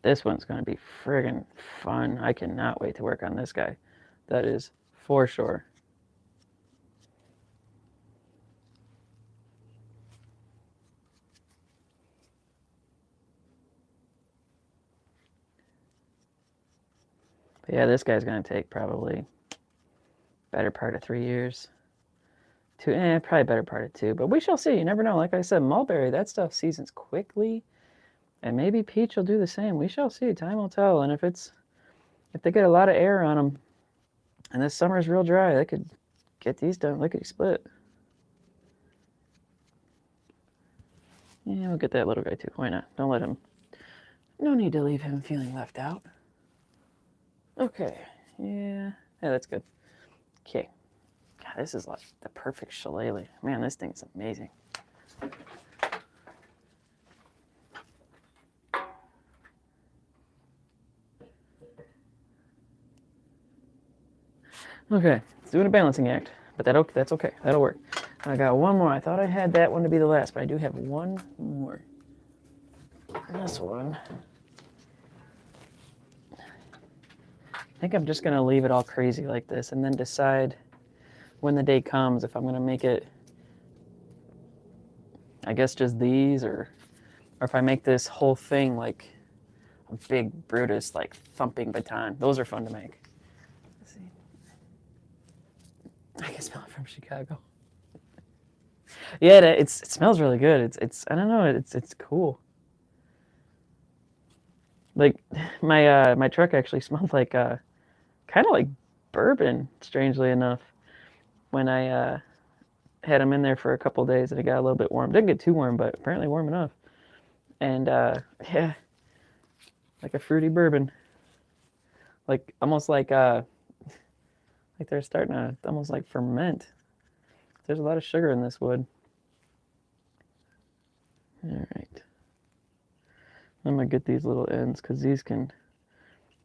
This one's going to be friggin' fun. I cannot wait to work on this guy. That is for sure. But yeah, this guy's going to take probably better part of 3 years. Probably better part of 2. But we shall see. You never know. Like I said, mulberry, that stuff seasons quickly. And maybe peach will do the same. We shall see. Time will tell. And if they get a lot of air on them, and this summer is real dry, they could get these done lickety split. Yeah, we'll get that little guy too. Why not? Don't let him. No need to leave him feeling left out. Okay. Yeah, that's good. Okay. God, this is like the perfect shillelagh. Man, this thing's amazing. Okay, it's doing a balancing act, but that's okay. That'll work. I got one more. I thought I had that one to be the last, but I do have one more. This one. I think I'm just going to leave it all crazy like this and then decide when the day comes if I'm going to make it, I guess, just these, or if I make this whole thing like a big Brutus, like thumping baton. Those are fun to make. Let's see. I can smell it from Chicago. Yeah, it smells really good. It's I don't know, it's cool. Like my truck actually smelled like kind of like bourbon, strangely enough, when I had them in there for a couple of days and it got a little bit warm. Didn't get too warm, but apparently warm enough. And yeah, like a fruity bourbon, like almost like they're starting to almost like ferment. There's a lot of sugar in this wood. All right. I'm gonna get these little ends because these can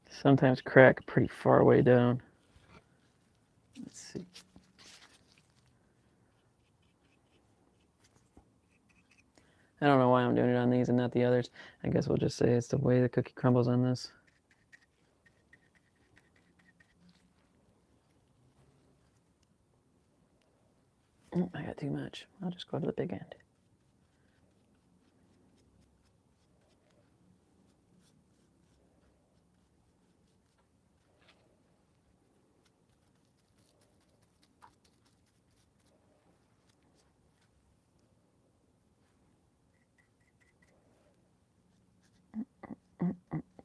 sometimes crack pretty far way down. Let's see. I don't know why I'm doing it on these and not the others. I guess we'll just say it's the way the cookie crumbles on this. I got too much. I'll just go to the big end.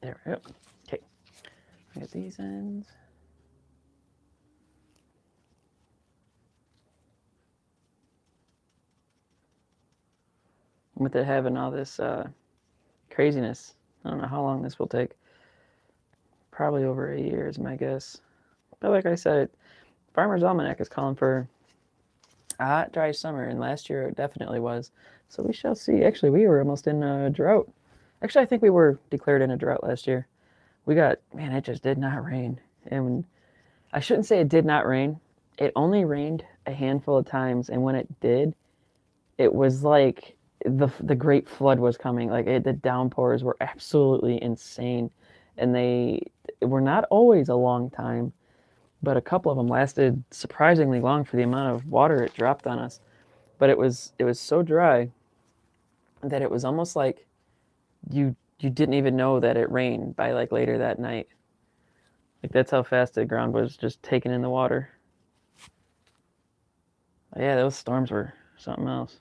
There we go. Okay. I got these ends. With it having all this craziness, I don't know how long this will take. Probably over a year is my guess. But like I said, Farmer's Almanac is calling for a hot, dry summer, and last year it definitely was. So we shall see. Actually, we were almost in a drought. Actually, I think we were declared in a drought last year. Man, it just did not rain. And I shouldn't say it did not rain. It only rained a handful of times, and when it did, it was like the great flood was coming. Like the downpours were absolutely insane, and they were not always a long time, but a couple of them lasted surprisingly long for the amount of water it dropped on us. But it was so dry that it was almost like you didn't even know that it rained by like later that night. Like that's how fast the ground was just taking in the water. But yeah, those storms were something else.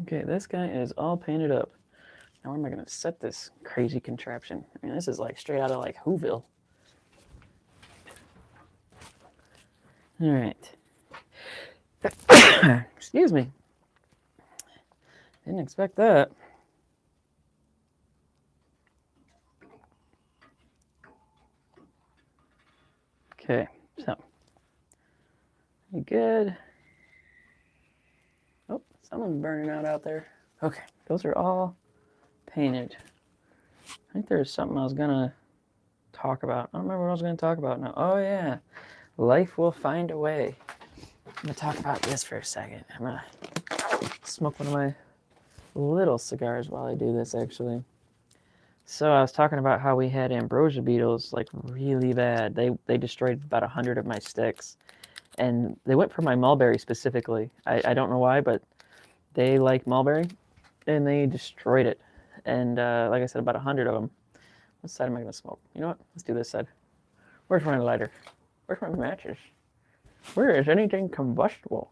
Okay, this guy is all painted up. Now where am I going to set this crazy contraption? I mean, this is like straight out of like Whoville. All right. Excuse me. Didn't expect that. Okay, so you good? Oh, someone's burning out there. Okay, those are all painted. I think there's something I was gonna talk about. I don't remember what I was gonna talk about now. Oh yeah, life will find a way. I'm gonna talk about this for a second. I'm gonna smoke one of my little cigars while I do this, actually. So I was talking about how we had ambrosia beetles, like really bad. They destroyed about 100 of my sticks, and they went for my mulberry specifically. I don't know why, but They like mulberry, and they destroyed it. And like I said, about 100 of them. What side am I going to smoke? You know what? Let's do this side. Where's my lighter? Where's my matches? Where is anything combustible?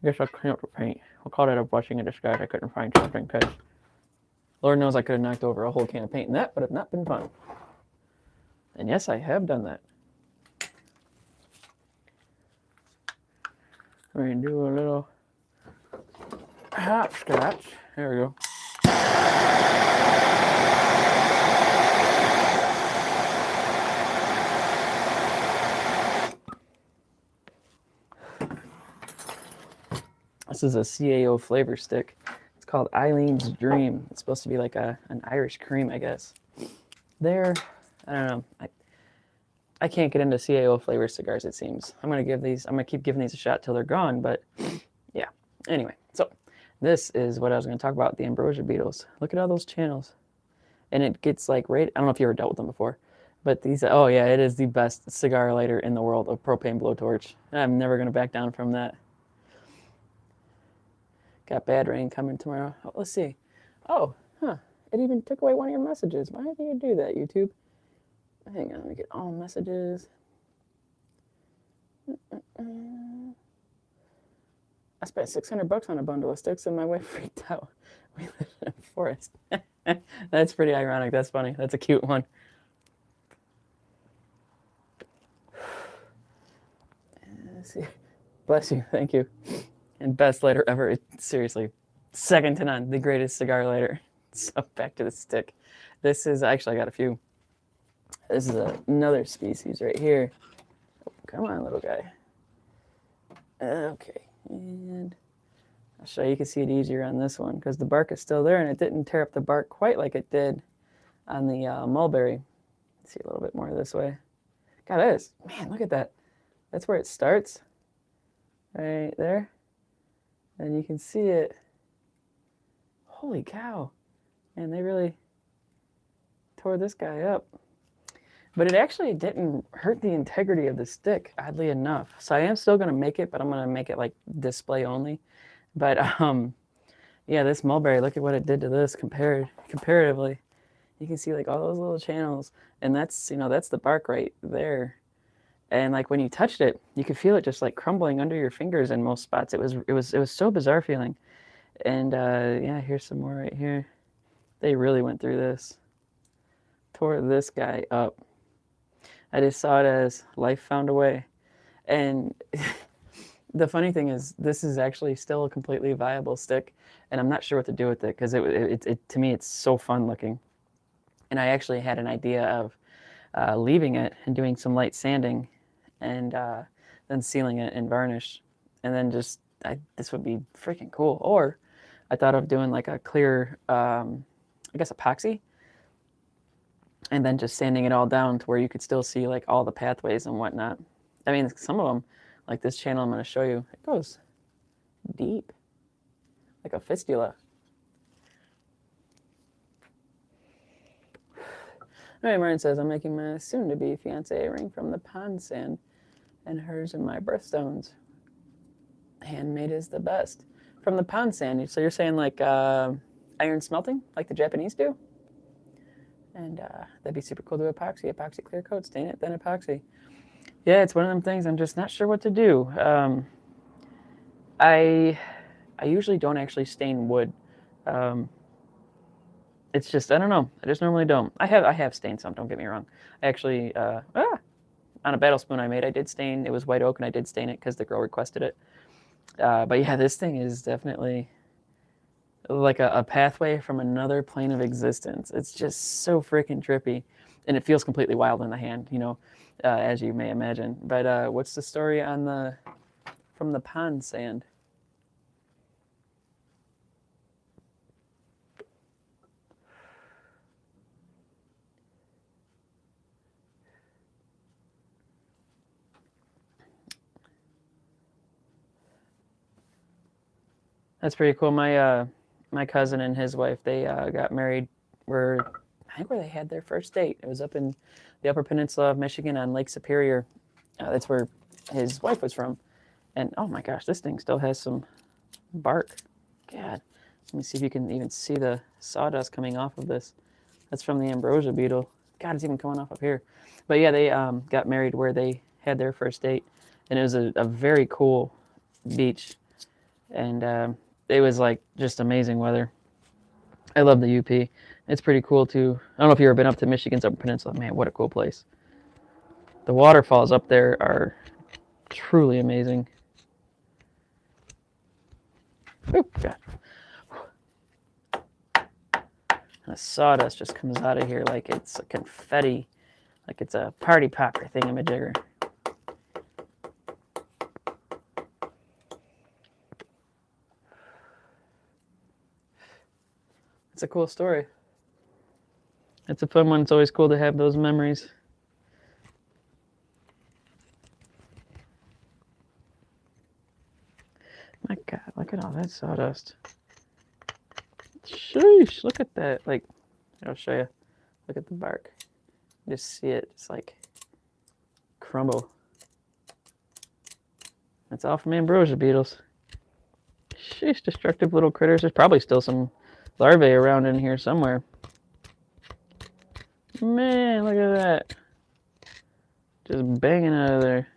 I guess I'll clean up the paint. We'll call that a blessing in disguise. I couldn't find something because Lord knows I could have knocked over a whole can of paint, and that would have not been fun. And yes, I have done that. We're going to do a little hopscotch. There we go. This is a CAO flavor stick. It's called Eileen's Dream. It's supposed to be like an Irish cream, I guess. I don't know. I can't get into CAO flavor cigars, it seems. I'm gonna keep giving these a shot till they're gone, but yeah. Anyway, so this is what I was gonna talk about, the ambrosia beetles. Look at all those channels. And it gets like I don't know if you ever dealt with them before, but these, oh yeah, it is the best cigar lighter in the world, a propane blowtorch. I'm never gonna back down from that. Got bad rain coming tomorrow. Oh, let's see. Oh, huh. It even took away one of your messages. Why did you do that, YouTube? Hang on, let me get all messages. I spent $600 on a bundle of sticks and my wife freaked out. We live in a forest. That's pretty ironic. That's funny. That's a cute one. Let's see. Bless you. Thank you. And best lighter ever. It's seriously second to none. The greatest cigar lighter. So back to the stick. This is, actually I got a few. This is another species right here. Oh, come on, little guy. Okay. And I'll show you. You can see it easier on this one because the bark is still there and it didn't tear up the bark quite like it did on the mulberry. Let's see a little bit more this way. God, that is, man, look at that. That's where it starts. Right there. And you can see it. Holy cow. And they really tore this guy up. But it actually didn't hurt the integrity of the stick, oddly enough. So I am still going to make it, but I'm going to make it like display only. But yeah, this mulberry, look at what it did to this comparatively. You can see like all those little channels, and that's, that's the bark right there. And like when you touched it, you could feel it just like crumbling under your fingers in most spots. It was so bizarre feeling. And yeah, here's some more right here. They really went through this. Tore this guy up. I just saw it as life found a way. And the funny thing is, this is actually still a completely viable stick, and I'm not sure what to do with it because it to me it's so fun looking. And I actually had an idea of leaving it and doing some light sanding, and then sealing it in varnish, and then this would be freaking cool. Or I thought of doing like a clear, I guess epoxy, and then just sanding it all down to where you could still see like all the pathways and whatnot. I mean, some of them, like this channel I'm going to show you, it goes deep, like a fistula. All right, Martin says, I'm making my soon-to-be fiance a ring from the pond sand, and hers are my birthstones. Handmade is the best. From the pond sand, so you're saying like iron smelting, like the Japanese do? And that'd be super cool to epoxy clear coat, stain it, then epoxy. Yeah, it's one of them things I'm just not sure what to do. I usually don't actually stain wood. It's just, I don't know. I just normally don't. I have stained some, don't get me wrong. I actually, on a battle spoon I made, I did stain. It was white oak, and I did stain it because the girl requested it. But yeah, this thing is definitely like a pathway from another plane of existence. It's just so freaking trippy, and it feels completely wild in the hand, as you may imagine. But what's the story on from the pond sand? That's pretty cool. My cousin and his wife, they got married I think where they had their first date. It was up in the Upper Peninsula of Michigan on Lake Superior. That's where his wife was from. And oh my gosh, this thing still has some bark. God, let me see if you can even see the sawdust coming off of this. That's from the ambrosia beetle. God, it's even coming off of here. But yeah, they got married where they had their first date, and it was a very cool beach, and it was like just amazing weather. I love the UP. It's pretty cool too. I don't know if you've ever been up to Michigan's Upper Peninsula. Man, what a cool place. The waterfalls up there are truly amazing. Oh, God. The sawdust just comes out of here like it's a confetti, like it's a party popper thingamajigger. It's a cool story. It's a fun one. It's always cool to have those memories. My God, look at all that sawdust. Sheesh, look at that. Like, I'll show you. Look at the bark. You just see it. It's like crumble. That's all from ambrosia beetles. Sheesh, destructive little critters. There's probably still some larvae around in here somewhere. Man, look at that. Just banging out of there.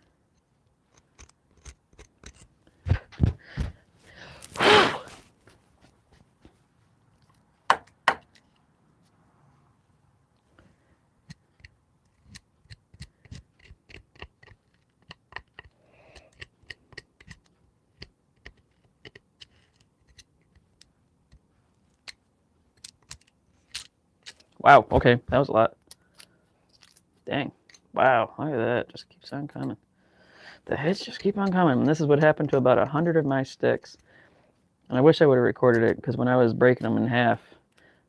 Wow, okay, that was a lot. Dang. Wow, look at that. Just keeps on coming. The hits just keep on coming. And this is what happened to about 100 of my sticks. And I wish I would have recorded it, because when I was breaking them in half,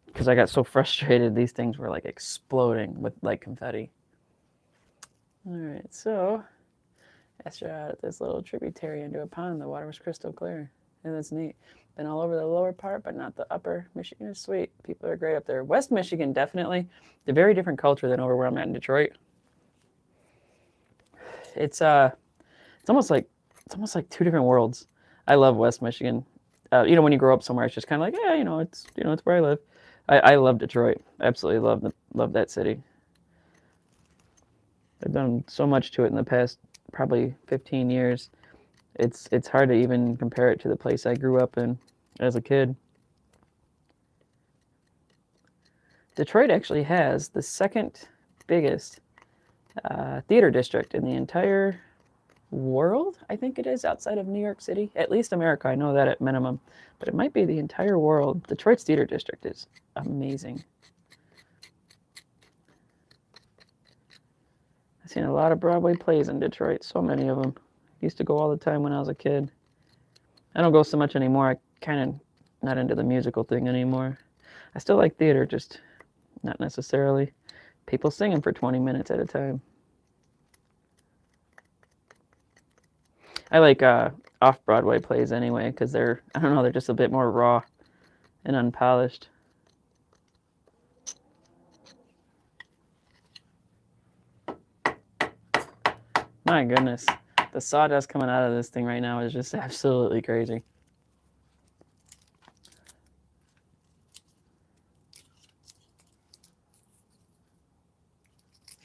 because I got so frustrated, these things were like exploding with like confetti. All right, so Esther out at this little tributary into a pond. The water was crystal clear. And that's neat. Been all over the lower part, but not the upper. Michigan is sweet. People are great up there. West Michigan, definitely. It's a very different culture than over where I'm at in Detroit. It's almost like two different worlds. I love West Michigan. When you grow up somewhere, it's just kind of like, yeah, it's where I live. I love Detroit. I absolutely love that city. I've done so much to it in the past probably 15 years. It's hard to even compare it to the place I grew up in as a kid. Detroit actually has the second biggest theater district in the entire world. I think it is, outside of New York City. At least America, I know that at minimum. But it might be the entire world. Detroit's theater district is amazing. I've seen a lot of Broadway plays in Detroit, so many of them. Used to go all the time when I was a kid. I don't go so much anymore. I kind of not into the musical thing anymore. I still like theater, just not necessarily people singing for 20 minutes at a time. I like off-Broadway plays anyway, because they're just a bit more raw and unpolished. My goodness. The sawdust coming out of this thing right now is just absolutely crazy.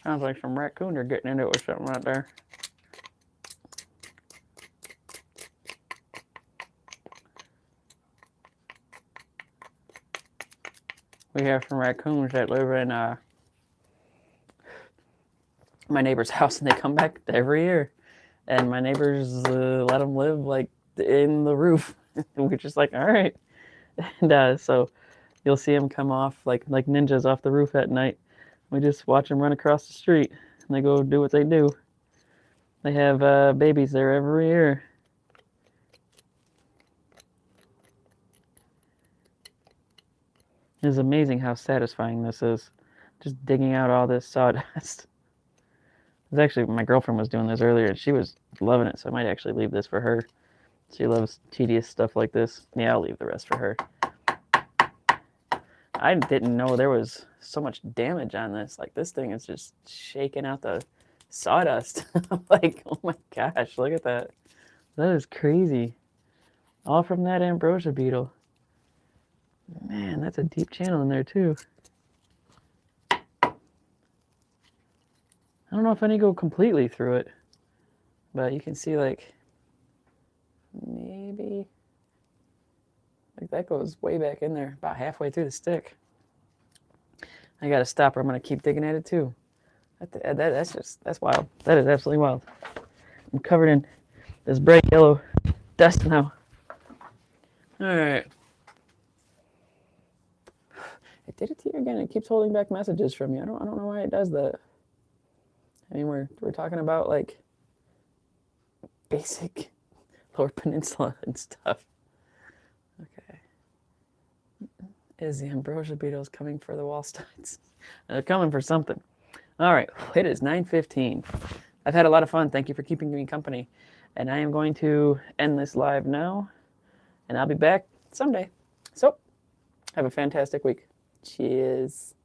Sounds like some raccoons are getting into it with something right there. We have some raccoons that live in my neighbor's house, and they come back every year. And my neighbors let them live like in the roof. And we're just like, all right. And so you'll see them come off like ninjas off the roof at night. We just watch them run across the street, and they go do what they do. They have babies there every year. It's amazing how satisfying this is, just digging out all this sawdust. It's actually, my girlfriend was doing this earlier, and she was loving it, so I might actually leave this for her. She loves tedious stuff like this. Yeah, I'll leave the rest for her. I didn't know there was so much damage on this. Like, this thing is just shaking out the sawdust. Like, oh my gosh, look at that. That is crazy. All from that ambrosia beetle. Man, that's a deep channel in there too. I don't know if any go completely through it, but you can see like maybe like that goes way back in there, about halfway through the stick. I got to stop or I'm going to keep digging at it too. That's wild. That is absolutely wild. I'm covered in this bright yellow dust now. All right. It did it to you again. It keeps holding back messages from you. I don't know why it does that. I mean, we're talking about like basic Lower Peninsula and stuff. Okay. Is the ambrosia beetles coming for the Wallsteins? They're coming for something. All right. It is 9:15. I've had a lot of fun. Thank you for keeping me company. And I am going to end this live now. And I'll be back someday. So, have a fantastic week. Cheers.